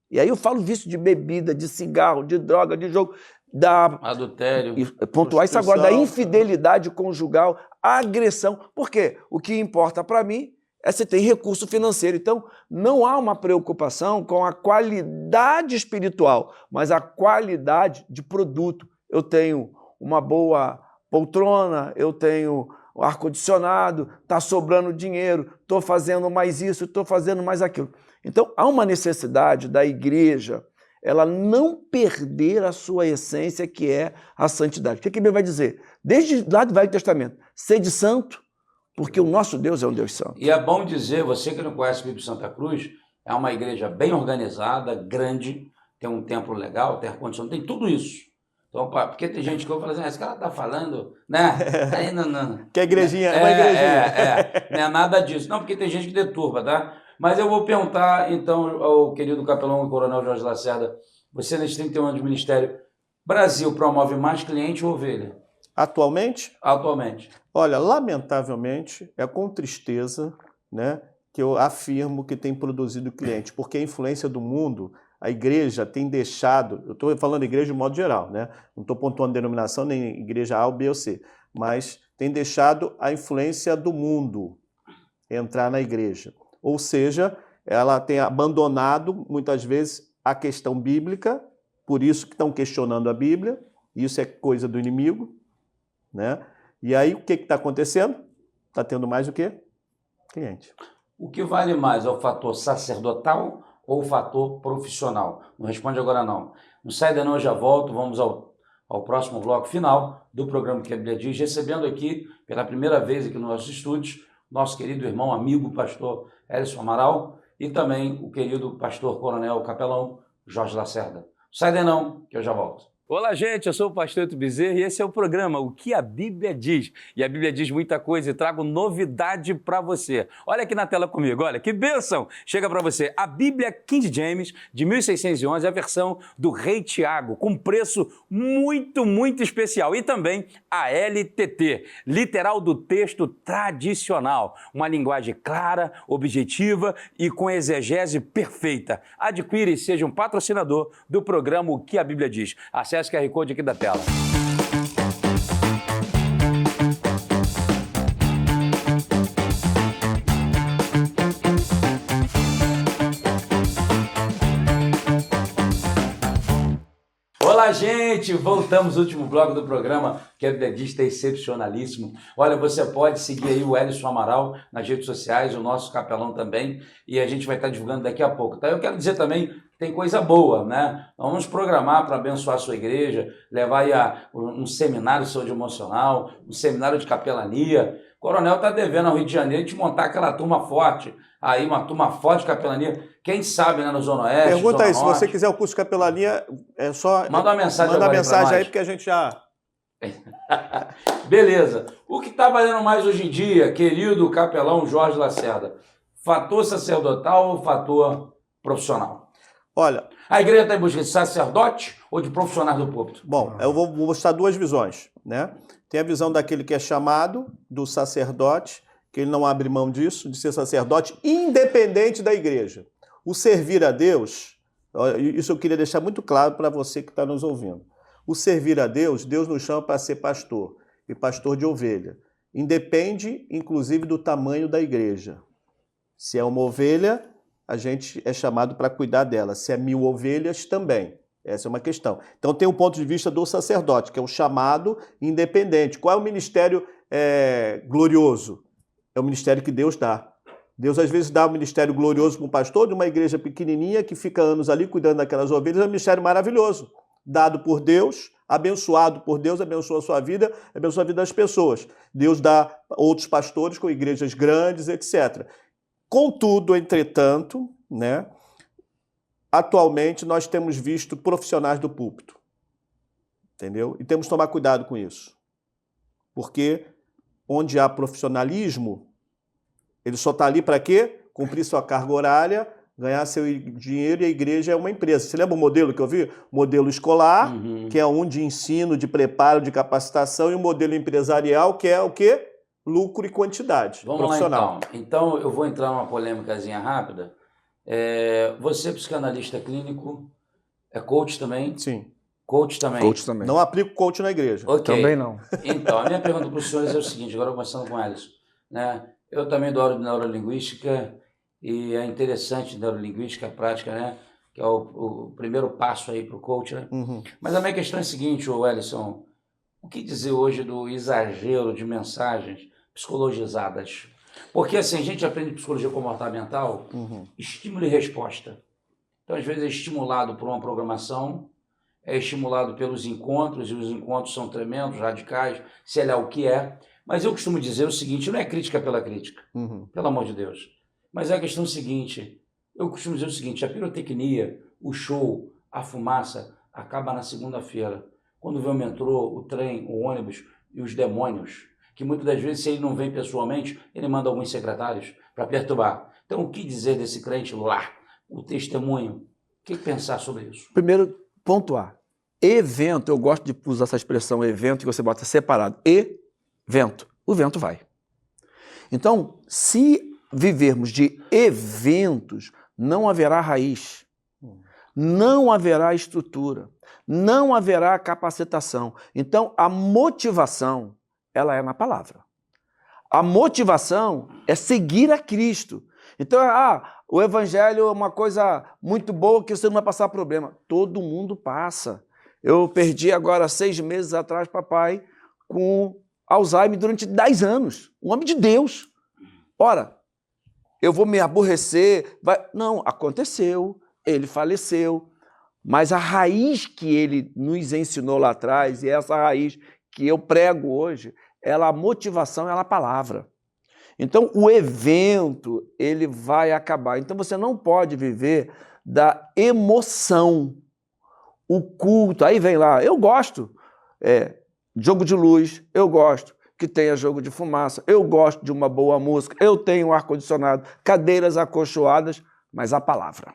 E aí eu falo vício de bebida, de cigarro, de droga, de jogo, da Adultério. pontuar isso agora, da infidelidade conjugal, agressão. Por quê? O que importa para mim é se tem recurso financeiro. Então, não há uma preocupação com a qualidade espiritual, mas a qualidade de produto. Eu tenho uma boa poltrona, eu tenho ar-condicionado, está sobrando dinheiro, estou fazendo mais isso, estou fazendo mais aquilo. Então, há uma necessidade da igreja ela não perder a sua essência, que é a santidade. O que a Bíblia vai dizer? Desde lá do Velho Testamento, sede santo, porque o nosso Deus é um Deus santo. E é bom dizer, você que não conhece o Bíblia Santa Cruz, é uma igreja bem organizada, grande, tem um templo legal, tem ar-condicionado, tem tudo isso. Então, porque tem gente que eu falo assim, esse cara tá falando, né? Aí não. Que igrejinha, é uma igrejinha. Não é nada disso. Não, porque tem gente que deturpa, tá? Mas eu vou perguntar, então, ao querido capelão e coronel Jorge Lacerda, você nesses 31 anos de ministério, Brasil promove mais cliente ou ovelha? Atualmente? Atualmente. Olha, lamentavelmente, é com tristeza, né, que eu afirmo que tem produzido cliente, porque a influência do mundo, a igreja tem deixado, eu estou falando igreja de modo geral, né, não estou pontuando denominação nem igreja A, ou B ou C, mas tem deixado a influência do mundo entrar na igreja. Ou seja, ela tem abandonado, muitas vezes, a questão bíblica, por isso que estão questionando a Bíblia, isso é coisa do inimigo, né? E aí, o que está acontecendo? Está tendo mais o quê? Cliente. O que vale mais é o fator sacerdotal ou o fator profissional? Não responde agora não. Não sai daí não, eu já volto, vamos ao próximo bloco final do programa que a Bíblia diz, recebendo aqui, pela primeira vez aqui nos nossos estúdios, nosso querido irmão, amigo, pastor Ellison Amaral, e também o querido pastor coronel capelão Jorge Lacerda. Sai daí não, que eu já volto. Olá, gente, eu sou o pastor Eto Bezerra e esse é o programa O que a Bíblia diz. E a Bíblia diz muita coisa e trago novidade para você. Olha aqui na tela comigo, olha, que bênção! Chega para você a Bíblia King James, de 1611, a versão do Rei Tiago, com preço muito, muito especial. E também a LTT, literal do texto tradicional. Uma linguagem clara, objetiva e com exegese perfeita. Adquire e seja um patrocinador do programa O que a Bíblia diz. Acesse o QR Code aqui da tela. Olá, gente! Voltamos ao último bloco do programa, que a Bíblia diz está excepcionalíssimo. Olha, você pode seguir aí o Ellison Amaral nas redes sociais, o nosso capelão também, e a gente vai estar divulgando daqui a pouco, tá? Eu quero dizer também que tem coisa boa, né? Vamos programar para abençoar a sua igreja, levar aí um seminário de saúde emocional, um seminário de capelania. O coronel está devendo ao Rio de Janeiro de montar aquela turma forte, aí uma turma forte de capelania. Quem sabe, né, no Zona Oeste, Pergunta Zona aí, se Norte. você quiser o curso de capelania, é só... Manda uma mensagem Manda agora mensagem pra aí, nós. porque a gente já... Beleza. O que está valendo mais hoje em dia, querido capelão Jorge Lacerda? Fator sacerdotal ou fator profissional? Olha, A igreja está em busca de sacerdote ou de profissionais do púlpito? bom, eu vou mostrar duas visões, né? Tem a visão daquele que é chamado, do sacerdote, que ele não abre mão disso, de ser sacerdote, independente da igreja. O servir a Deus Isso eu queria deixar muito claro para você que está nos ouvindo. O servir a Deus, Deus nos chama para ser pastor, e pastor de ovelha. Independe, inclusive, do tamanho da igreja. Se é uma ovelha, a gente é chamado para cuidar dela. Se é 1000 ovelhas, também. Essa é uma questão. Então tem o ponto de vista do sacerdote, que é o chamado independente. Qual é o ministério glorioso? É o ministério que Deus dá. Deus às vezes dá um ministério glorioso para um pastor de uma igreja pequenininha que fica anos ali cuidando daquelas ovelhas. É um ministério maravilhoso, dado por Deus, abençoado por Deus, abençoa a sua vida, abençoa a vida das pessoas. Deus dá outros pastores com igrejas grandes, etc. Contudo, entretanto, né, atualmente nós temos visto profissionais do púlpito, entendeu? E temos que tomar cuidado com isso, porque onde há profissionalismo, ele só está ali para quê? Cumprir sua carga horária, ganhar seu dinheiro, e a igreja é uma empresa. Você lembra o modelo que eu vi? Modelo escolar, que é um de ensino, de preparo, de capacitação, e o modelo empresarial, que é o quê? Lucro e quantidade. Vamos profissional. lá, então eu vou entrar numa polêmicazinha rápida. Você, psicanalista clínico, é coach também? Sim. Coach também? Coach também. Não aplico coach na igreja. Ok. Também não. Então, a minha pergunta para os senhores é o seguinte, agora começando com eles, né? Eu também dou aula de neurolinguística, e é interessante neurolinguística, a prática, né? Que é o primeiro passo aí para o coach, né? Mas a minha questão é a seguinte, Wellington, o que dizer hoje do exagero de mensagens psicologizadas? Porque assim, a gente aprende psicologia comportamental, estímulo e resposta. Então, às vezes é estimulado por uma programação, é estimulado pelos encontros, e os encontros são tremendos, radicais, sei lá o que é. Mas eu costumo dizer o seguinte, não é crítica pela crítica, pelo amor de Deus. Mas é a questão seguinte, eu costumo dizer o seguinte, a pirotecnia, o show, a fumaça, acaba na segunda-feira. Quando vem o metrô, o trem, o ônibus e os demônios, que muitas das vezes, se ele não vem pessoalmente, ele manda alguns secretários para perturbar. Então, o que dizer desse crente lá? O testemunho? O que pensar sobre isso? Primeiro, pontuar. Evento, eu gosto de usar essa expressão evento, que você bota separado. Evento. O vento vai. Então, se vivermos de eventos, não haverá raiz, não haverá estrutura, não haverá capacitação. Então, a motivação, ela é na palavra. A motivação é seguir a Cristo. Então, o evangelho é uma coisa muito boa que você não vai passar problema. Todo mundo passa. Eu perdi agora 6 meses atrás papai com Alzheimer durante 10 anos. Um homem de Deus. Ora, eu vou me aborrecer. Não, aconteceu, ele faleceu. Mas a raiz que ele nos ensinou lá atrás, e essa raiz que eu prego hoje, a motivação é a palavra. Então, o evento, ele vai acabar. Então, você não pode viver da emoção. O culto, aí vem lá, eu gosto, jogo de luz, eu gosto que tenha jogo de fumaça, eu gosto de uma boa música, eu tenho ar-condicionado, cadeiras acolchoadas, mas a palavra,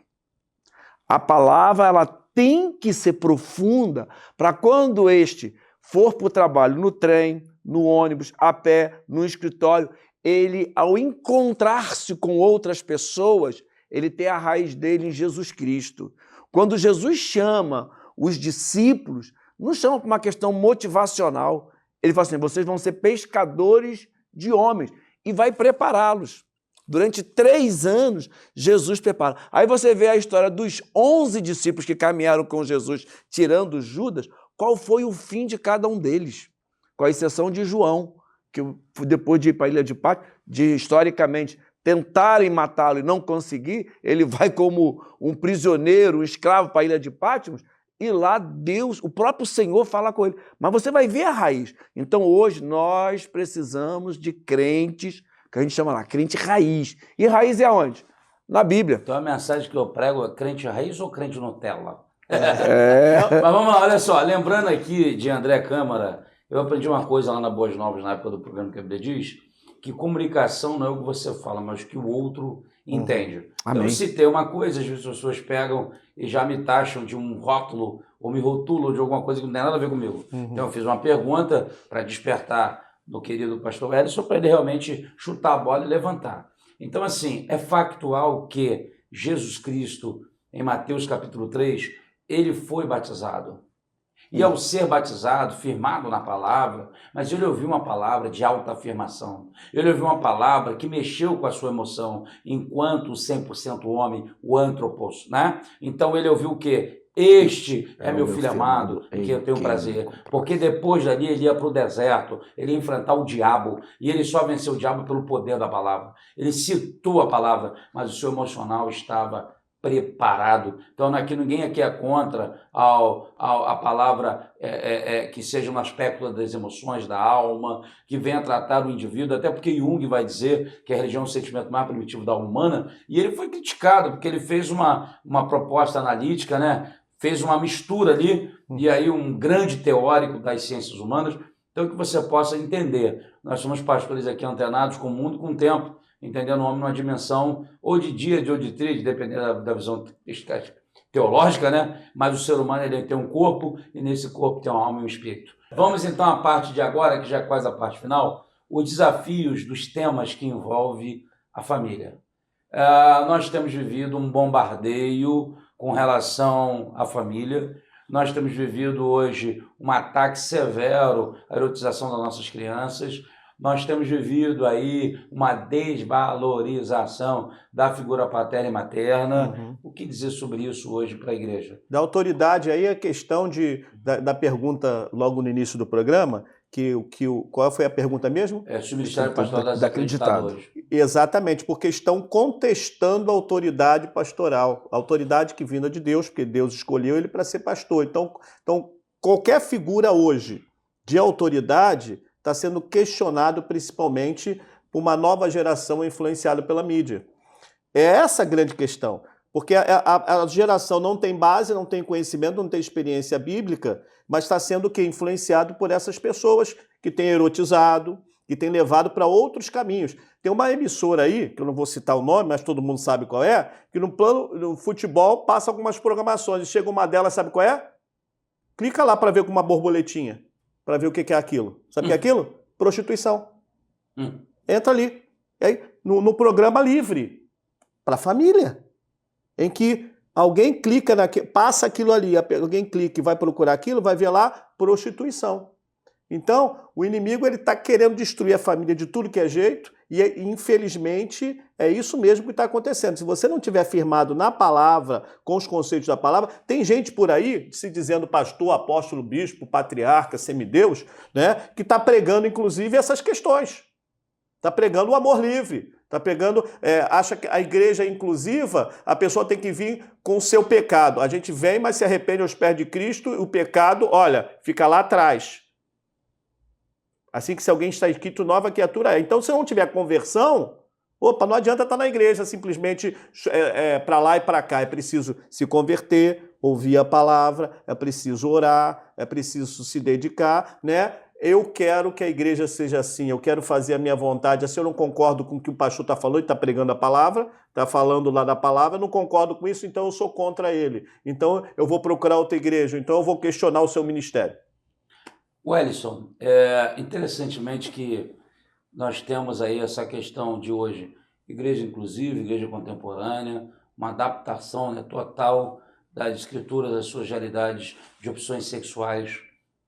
ela tem que ser profunda para quando este for para o trabalho no trem, no ônibus, a pé, no escritório, ele, ao encontrar-se com outras pessoas, ele tem a raiz dele em Jesus Cristo. Quando Jesus chama os discípulos, não chama para uma questão motivacional. Ele fala assim, vocês vão ser pescadores de homens, e vai prepará-los. Durante 3 anos, Jesus prepara. Aí você vê a história dos 11 discípulos que caminharam com Jesus, tirando Judas, qual foi o fim de cada um deles, com a exceção de João, que depois de ir para a ilha de Patmos, historicamente, tentarem matá-lo e não conseguir, ele vai como um prisioneiro, um escravo para a ilha de Patmos, e lá Deus, o próprio Senhor fala com ele. Mas você vai ver a raiz. Então hoje nós precisamos de crentes, que a gente chama lá, crente raiz. E raiz é aonde? Na Bíblia. Então a mensagem que eu prego é crente raiz ou crente Nutella? Mas vamos lá, olha só, lembrando aqui de André Câmara, eu aprendi uma coisa lá na Boas Novas, na época do programa que a Bíblia diz, que comunicação não é o que você fala, mas o que o outro entende. Então, eu citei uma coisa, às vezes as pessoas pegam e já me taxam de um rótulo, ou me rotulam de alguma coisa que não tem nada a ver comigo. Então eu fiz uma pergunta para despertar do querido pastor Wellington, para ele realmente chutar a bola e levantar. Então, assim, é factual que Jesus Cristo em Mateus capítulo 3, ele foi batizado. E ao ser batizado, firmado na palavra, mas ele ouviu uma palavra de alta afirmação. Ele ouviu uma palavra que mexeu com a sua emoção, enquanto o 100% homem, o antropos, né? Então ele ouviu o quê? Este é meu filho amado, em que eu tenho prazer. Porque depois dali ele ia para o deserto, ele ia enfrentar o diabo, e ele só venceu o diabo pelo poder da palavra. Ele citou a palavra, mas o seu emocional estava preparado. Então, ninguém aqui é contra a palavra que seja no aspecto das emoções, da alma, que venha tratar o indivíduo, até porque Jung vai dizer que a religião é o sentimento mais primitivo da alma humana, e ele foi criticado, porque ele fez uma proposta analítica, né? Fez uma mistura ali, e aí um grande teórico das ciências humanas, então que você possa entender. Nós somos pastores aqui antenados com o mundo, com o tempo, entendendo o homem numa dimensão ou de díade ou de tríade, dependendo da visão teológica, né? Mas o ser humano ele tem um corpo e nesse corpo tem uma alma e um espírito. Vamos então à parte de agora, que já é quase a parte final, os desafios dos temas que envolvem a família. Nós temos vivido um bombardeio com relação à família. Nós temos vivido hoje um ataque severo à erotização das nossas crianças. Nós temos vivido aí uma desvalorização da figura paterna e materna. O que dizer sobre isso hoje para a igreja? Da autoridade aí a questão da pergunta logo no início do programa, qual foi a pergunta mesmo? Se o Ministério Pastoral desacreditado hoje. Exatamente, porque estão contestando a autoridade pastoral, a autoridade que vinda de Deus, porque Deus escolheu ele para ser pastor. Então, qualquer figura hoje de autoridade está sendo questionado principalmente por uma nova geração influenciada pela mídia. É essa a grande questão, porque a geração não tem base, não tem conhecimento, não tem experiência bíblica, mas está sendo influenciado por essas pessoas que têm erotizado, que têm levado para outros caminhos. Tem uma emissora aí, que eu não vou citar o nome, mas todo mundo sabe qual é, que no futebol passa algumas programações, e chega uma delas, sabe qual é? Clica lá para ver com uma borboletinha, para ver o que é aquilo. Sabe o que é aquilo? Prostituição. Entra ali. E aí, no programa livre, para a família, em que alguém clica, passa aquilo ali, alguém clica e vai procurar aquilo, vai ver lá prostituição. Então, o inimigo está querendo destruir a família de tudo que é jeito e, infelizmente, é isso mesmo que está acontecendo. Se você não tiver firmado na palavra, com os conceitos da palavra, tem gente por aí, se dizendo pastor, apóstolo, bispo, patriarca, semideus, né, que está pregando, inclusive, essas questões. Está pregando o amor livre. Está pregando, acha que a igreja é inclusiva, a pessoa tem que vir com o seu pecado. A gente vem, mas se arrepende aos pés de Cristo, e o pecado, olha, fica lá atrás. Assim que se alguém está escrito, nova criatura é. Então, se não tiver conversão, não adianta estar na igreja simplesmente para lá e para cá. É preciso se converter, ouvir a palavra, é preciso orar, é preciso se dedicar, né? Eu quero que a igreja seja assim, eu quero fazer a minha vontade. Assim, eu não concordo com o que o pastor está falando, ele está pregando a palavra, está falando lá da palavra, eu não concordo com isso, então eu sou contra ele. Então eu vou procurar outra igreja, então eu vou questionar o seu ministério. Wellington, interessantemente que nós temos aí essa questão de hoje, igreja inclusiva, igreja contemporânea, uma adaptação, né, total das escrituras, das suas realidades de opções sexuais.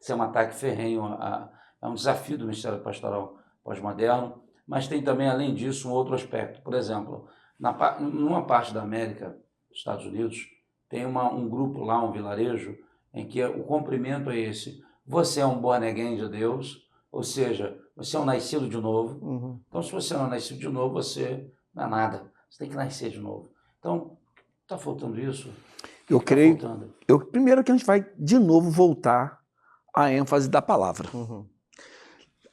Isso é um ataque ferrenho, é um desafio do Ministério Pastoral pós-moderno, mas tem também, além disso, um outro aspecto. Por exemplo, numa parte da América, Estados Unidos, tem um grupo lá, um vilarejo, em que o cumprimento é esse: você é um born again de Deus, ou seja, você é um nascido de novo. Então, se você não é nascido de novo, você não é nada. Você tem que nascer de novo. Então, está faltando isso? Eu creio. Primeiro que a gente vai de novo voltar à ênfase da palavra.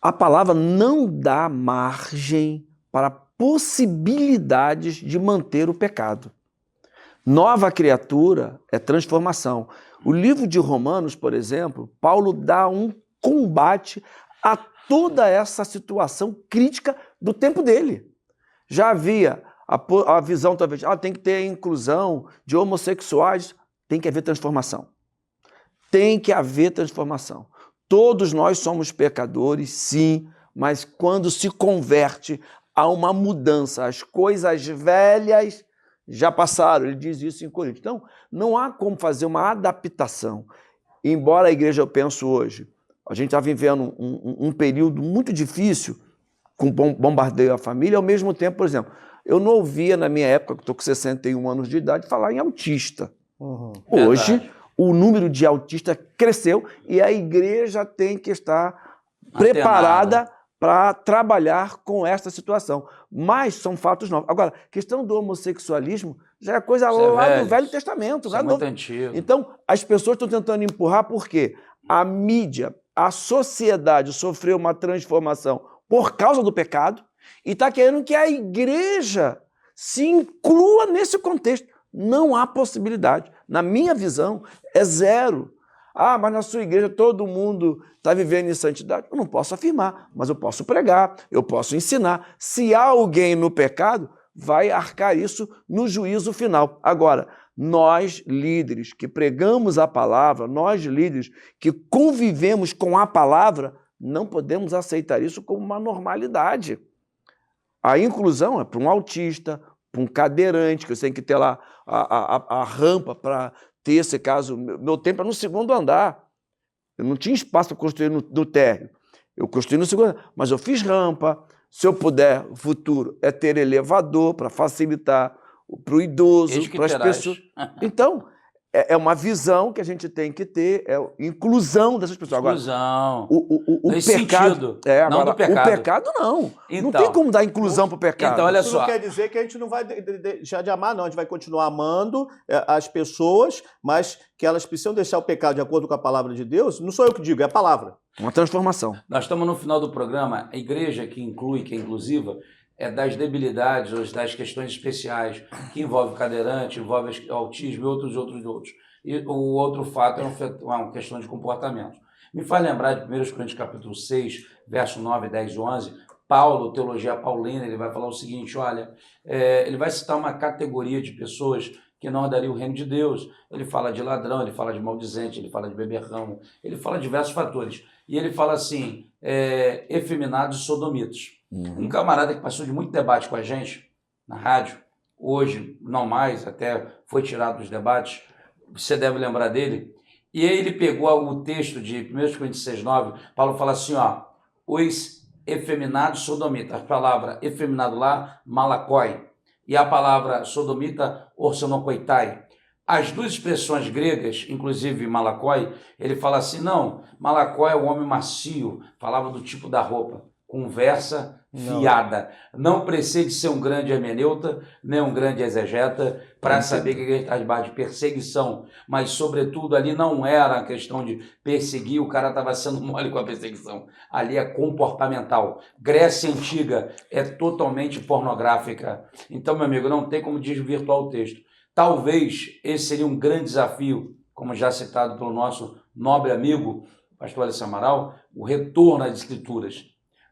A palavra não dá margem para possibilidades de manter o pecado. Nova criatura é transformação. O livro de Romanos, por exemplo, Paulo dá um combate a toda essa situação crítica do tempo dele. Já havia a visão, talvez, tem que ter a inclusão de homossexuais, tem que haver transformação. Tem que haver transformação. Todos nós somos pecadores, sim, mas quando se converte a uma mudança, as coisas velhas já passaram. Ele diz isso em Coríntios. Então, não há como fazer uma adaptação. Embora a igreja, eu penso hoje, a gente está vivendo um período muito difícil com bombardeio à família, ao mesmo tempo, por exemplo, eu não ouvia na minha época, que estou com 61 anos de idade, falar em autista. Hoje, Verdade. o número de autistas cresceu e a igreja tem que estar preparada para trabalhar com esta situação. Mas são fatos novos. Agora, questão do homossexualismo já é coisa Isso é lá velho. do Velho Testamento. Isso é muito antigo. Então, as pessoas estão tentando empurrar porque a mídia, a sociedade sofreu uma transformação por causa do pecado e está querendo que a igreja se inclua nesse contexto. Não há possibilidade. Na minha visão, é zero. Ah, mas na sua igreja todo mundo está vivendo em santidade. Eu não posso afirmar, mas eu posso pregar, eu posso ensinar. Se há alguém no pecado, vai arcar isso no juízo final. Agora, nós líderes que pregamos a palavra, nós líderes que convivemos com a palavra, não podemos aceitar isso como uma normalidade. A inclusão é para um autista, para um cadeirante, que você tem que ter lá a rampa para ter esse caso. Meu tempo é no segundo andar. Eu não tinha espaço para construir no térreo. Eu construí no segundo andar, mas eu fiz rampa. Se eu puder, o futuro é ter elevador para facilitar para o idoso, para as pessoas. Então, é uma visão que a gente tem que ter, é a inclusão dessas pessoas. Inclusão. Agora, o Nesse pecado, sentido, agora, não do pecado. O pecado não. Então, não tem como dar inclusão para o pecado. Então, olha Isso só. não quer dizer que a gente não vai deixar de amar, não. A gente vai continuar amando as pessoas, mas que elas precisam deixar o pecado de acordo com a palavra de Deus. Não sou eu que digo, é a palavra. Uma transformação. Nós estamos no final do programa. A igreja que inclui, que é inclusiva, é das debilidades ou das questões especiais, que envolve cadeirante, envolve autismo e outros. E o outro fato é uma questão de comportamento. Me faz lembrar de 1 Coríntios capítulo 6, verso 9, 10 e 11, Paulo, teologia paulina, ele vai falar o seguinte, olha, ele vai citar uma categoria de pessoas que não herdariam o reino de Deus. Ele fala de ladrão, ele fala de maldizente, ele fala de beberrão, ele fala de diversos fatores. E ele fala assim, efeminados e sodomitas. Um camarada que passou de muito debate com a gente na rádio, hoje não mais, até foi tirado dos debates, você deve lembrar dele, e aí ele pegou o texto de 1 Coríntios 6,9, Paulo fala assim, ó, os efeminados sodomitas, a palavra efeminado lá, malakoi, e a palavra sodomita, orsonokoitai. As duas expressões gregas, inclusive malakoi, ele fala assim, não, malakoi é o homem macio, falava do tipo da roupa, conversa fiada. Não precisa de ser um grande hermeneuta, nem um grande exegeta, para saber que ele está debaixo de perseguição. Mas, sobretudo, ali não era a questão de perseguir, o cara estava sendo mole com a perseguição. Ali é comportamental. Grécia Antiga é totalmente pornográfica. Então, meu amigo, não tem como desvirtuar o texto. Talvez esse seria um grande desafio, como já citado pelo nosso nobre amigo, pastor Alessandro Amaral, o retorno às Escrituras.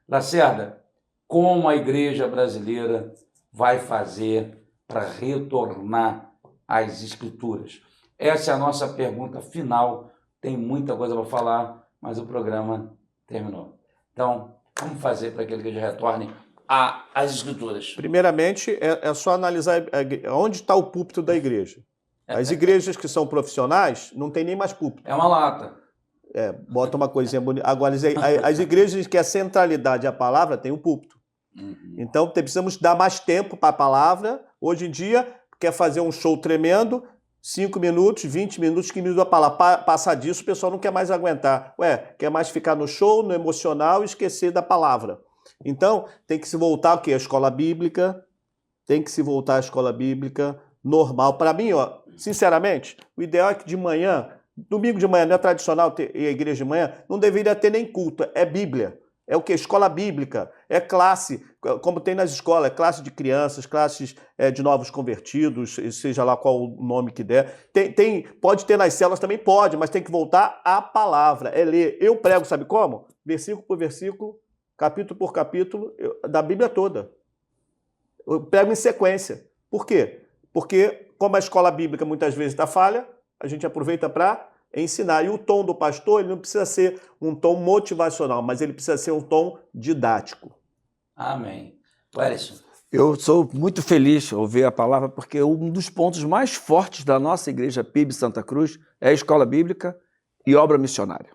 Lacerda, como a igreja brasileira vai fazer para retornar às Escrituras? Essa é a nossa pergunta final. Tem muita coisa para falar, mas o programa terminou. Então, como fazer para que a igreja retorne às Escrituras? Primeiramente, é só analisar onde está o púlpito da igreja. As igrejas que são profissionais não tem nem mais púlpito. É uma lata. Bota uma coisinha bonita. Agora, as igrejas que a centralidade é a palavra, tem o púlpito. Então, precisamos dar mais tempo para a palavra. Hoje em dia, quer fazer um show tremendo, 5 minutos, 20 minutos, 15 minutos a palavra. Passar disso, o pessoal não quer mais aguentar. Quer mais ficar no show, no emocional e esquecer da palavra. Então, tem que se voltar o quê? A escola bíblica. Tem que se voltar à escola bíblica normal. Para mim, sinceramente, o ideal é que de manhã, domingo de manhã, não é tradicional ter a igreja de manhã, não deveria ter nem culto, é Bíblia. É o quê? Escola bíblica, é classe, como tem nas escolas, é classe de crianças, classes de novos convertidos, seja lá qual o nome que der. Pode ter nas células também, pode, mas tem que voltar à palavra, é ler. Eu prego, sabe como? Versículo por versículo, capítulo por capítulo, da Bíblia toda. Eu prego em sequência. Por quê? Porque, como a escola bíblica muitas vezes está falha, a gente aproveita para ensinar. E o tom do pastor, ele não precisa ser um tom motivacional, mas ele precisa ser um tom didático. Amém. Wellington. Eu sou muito feliz ao ouvir a palavra, porque um dos pontos mais fortes da nossa igreja PIB Santa Cruz é a escola bíblica e obra missionária.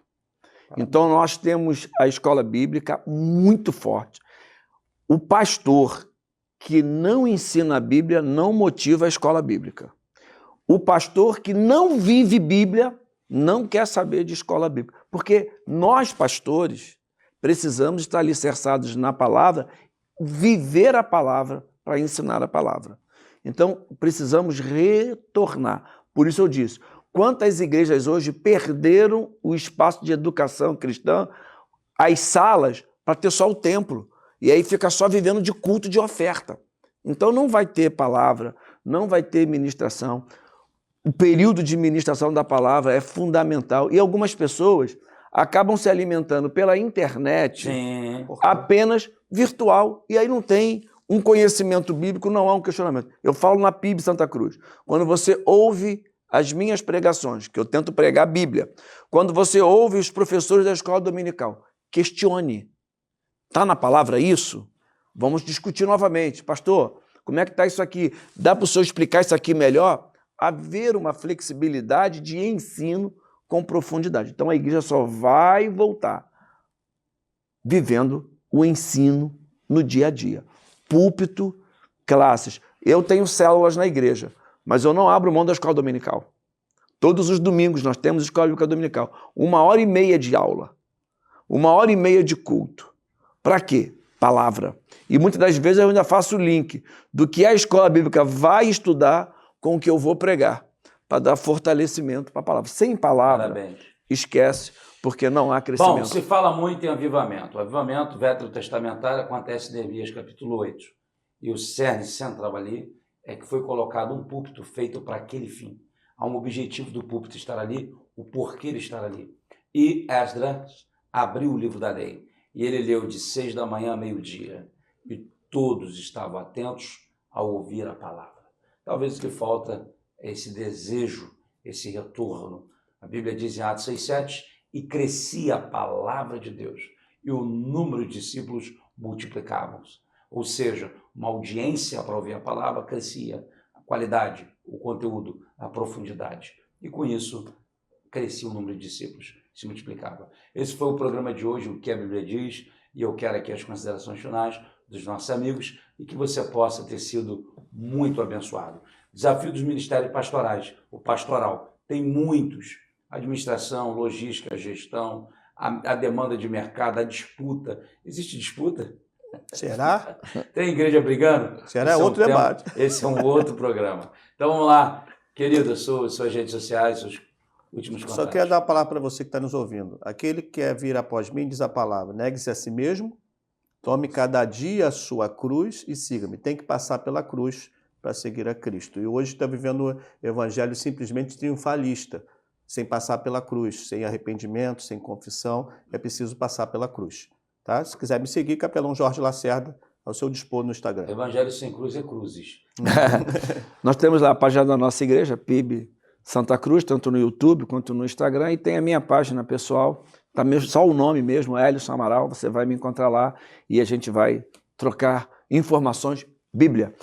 Então, nós temos a escola bíblica muito forte. O pastor que não ensina a Bíblia não motiva a escola bíblica. O pastor que não vive Bíblia não quer saber de escola bíblica. Porque nós, pastores, precisamos estar alicerçados na palavra, viver a palavra para ensinar a palavra. Então, precisamos retornar. Por isso eu disse, quantas igrejas hoje perderam o espaço de educação cristã, as salas, para ter só o templo. E aí fica só vivendo de culto de oferta. Então não vai ter palavra, não vai ter ministração. O período de ministração da palavra é fundamental. E algumas pessoas acabam se alimentando pela internet, apenas virtual. E aí não tem um conhecimento bíblico, não há um questionamento. Eu falo na PIB Santa Cruz. Quando você ouve as minhas pregações, que eu tento pregar a Bíblia, quando você ouve os professores da escola dominical, questione. Está na palavra isso? Vamos discutir novamente. Pastor, como é que está isso aqui? Dá para o senhor explicar isso aqui melhor? Haver uma flexibilidade de ensino com profundidade. Então a igreja só vai voltar vivendo o ensino no dia a dia. Púlpito, classes. Eu tenho células na igreja, mas eu não abro mão da escola dominical. Todos os domingos nós temos escola bíblica dominical. 1h30 de aula. 1h30 de culto. Para quê? Palavra. E muitas das vezes eu ainda faço o link do que a escola bíblica vai estudar com o que eu vou pregar, para dar fortalecimento para a palavra. Sem palavra, Parabéns. Esquece, porque não há crescimento. Bom, se fala muito em avivamento. O avivamento veterotestamentário acontece em Neemias capítulo 8. E o cerne central ali é que foi colocado um púlpito feito para aquele fim. Há um objetivo do púlpito estar ali, o porquê ele estar ali. E Esdras abriu o livro da lei. E ele leu de 6 da manhã a meio-dia. E todos estavam atentos a ouvir a palavra. Talvez o que falta é esse desejo, esse retorno. A Bíblia diz em Atos 6,7, e crescia a palavra de Deus, e o número de discípulos multiplicavam-se. Ou seja, uma audiência para ouvir a palavra crescia, a qualidade, o conteúdo, a profundidade. E com isso, crescia o número de discípulos, se multiplicava. Esse foi o programa de hoje, o que a Bíblia diz, e eu quero aqui as considerações finais dos nossos amigos e que você possa ter sido muito abençoado. Desafio dos ministérios pastorais, o pastoral, tem muitos. Administração, logística, gestão, a demanda de mercado, a disputa. Existe disputa? Será? Tem igreja brigando? Será outro debate. Esse é um outro programa. Então vamos lá, querido, suas redes sociais, seus últimos contatos. Só quero dar a palavra para você que está nos ouvindo. Aquele que quer vir após mim, diz a palavra, negue-se a si mesmo, tome cada dia a sua cruz e siga-me. Tem que passar pela cruz para seguir a Cristo. E hoje está vivendo o evangelho simplesmente triunfalista, sem passar pela cruz, sem arrependimento, sem confissão, é preciso passar pela cruz. Tá? Se quiser me seguir, Capelão Jorge Lacerda, ao seu dispor no Instagram. Evangelho sem cruz é cruzes. Nós temos lá a página da nossa igreja, PIB Santa Cruz, tanto no YouTube quanto no Instagram, e tem a minha página pessoal, tá mesmo, só o nome mesmo, Hélio Amaral, você vai me encontrar lá e a gente vai trocar informações, Bíblia.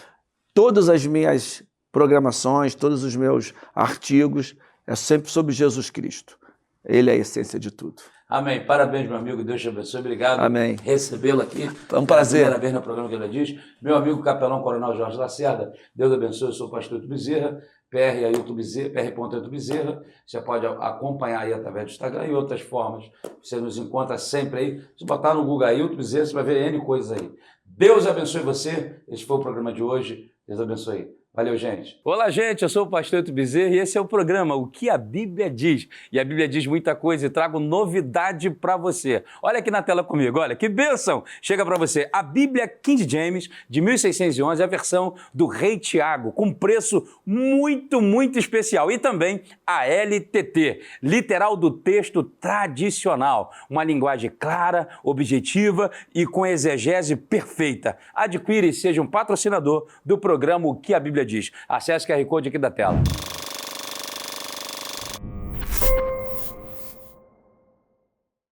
Todas as minhas programações, todos os meus artigos, é sempre sobre Jesus Cristo. Ele é a essência de tudo. Amém. Parabéns, meu amigo. Deus te abençoe. Obrigado Amém. por recebê-lo aqui. É um prazer. Primeira vez no programa que ele diz. Meu amigo Capelão Coronel Jorge Lacerda, Deus abençoe. Eu sou o pastor Ailton Bezerra, PR.Ailton Bezerra. Você pode acompanhar aí através do Instagram e outras formas. Você nos encontra sempre aí. Se botar no Google Ailton Bezerra, você vai ver N coisas aí. Deus abençoe você. Esse foi o programa de hoje. Deus abençoe. Valeu, gente. Olá, gente, eu sou o pastor Ailton Bezerra e esse é o programa O que a Bíblia diz. E a Bíblia diz muita coisa e trago novidade para você. Olha aqui na tela comigo, olha, que bênção! Chega para você a Bíblia King James, de 1611, a versão do Rei Tiago, com preço muito, muito especial. E também a LTT, literal do texto tradicional. Uma linguagem clara, objetiva e com exegese perfeita. Adquire e seja um patrocinador do programa O que a Bíblia diz. Acesse o QR Code aqui da tela.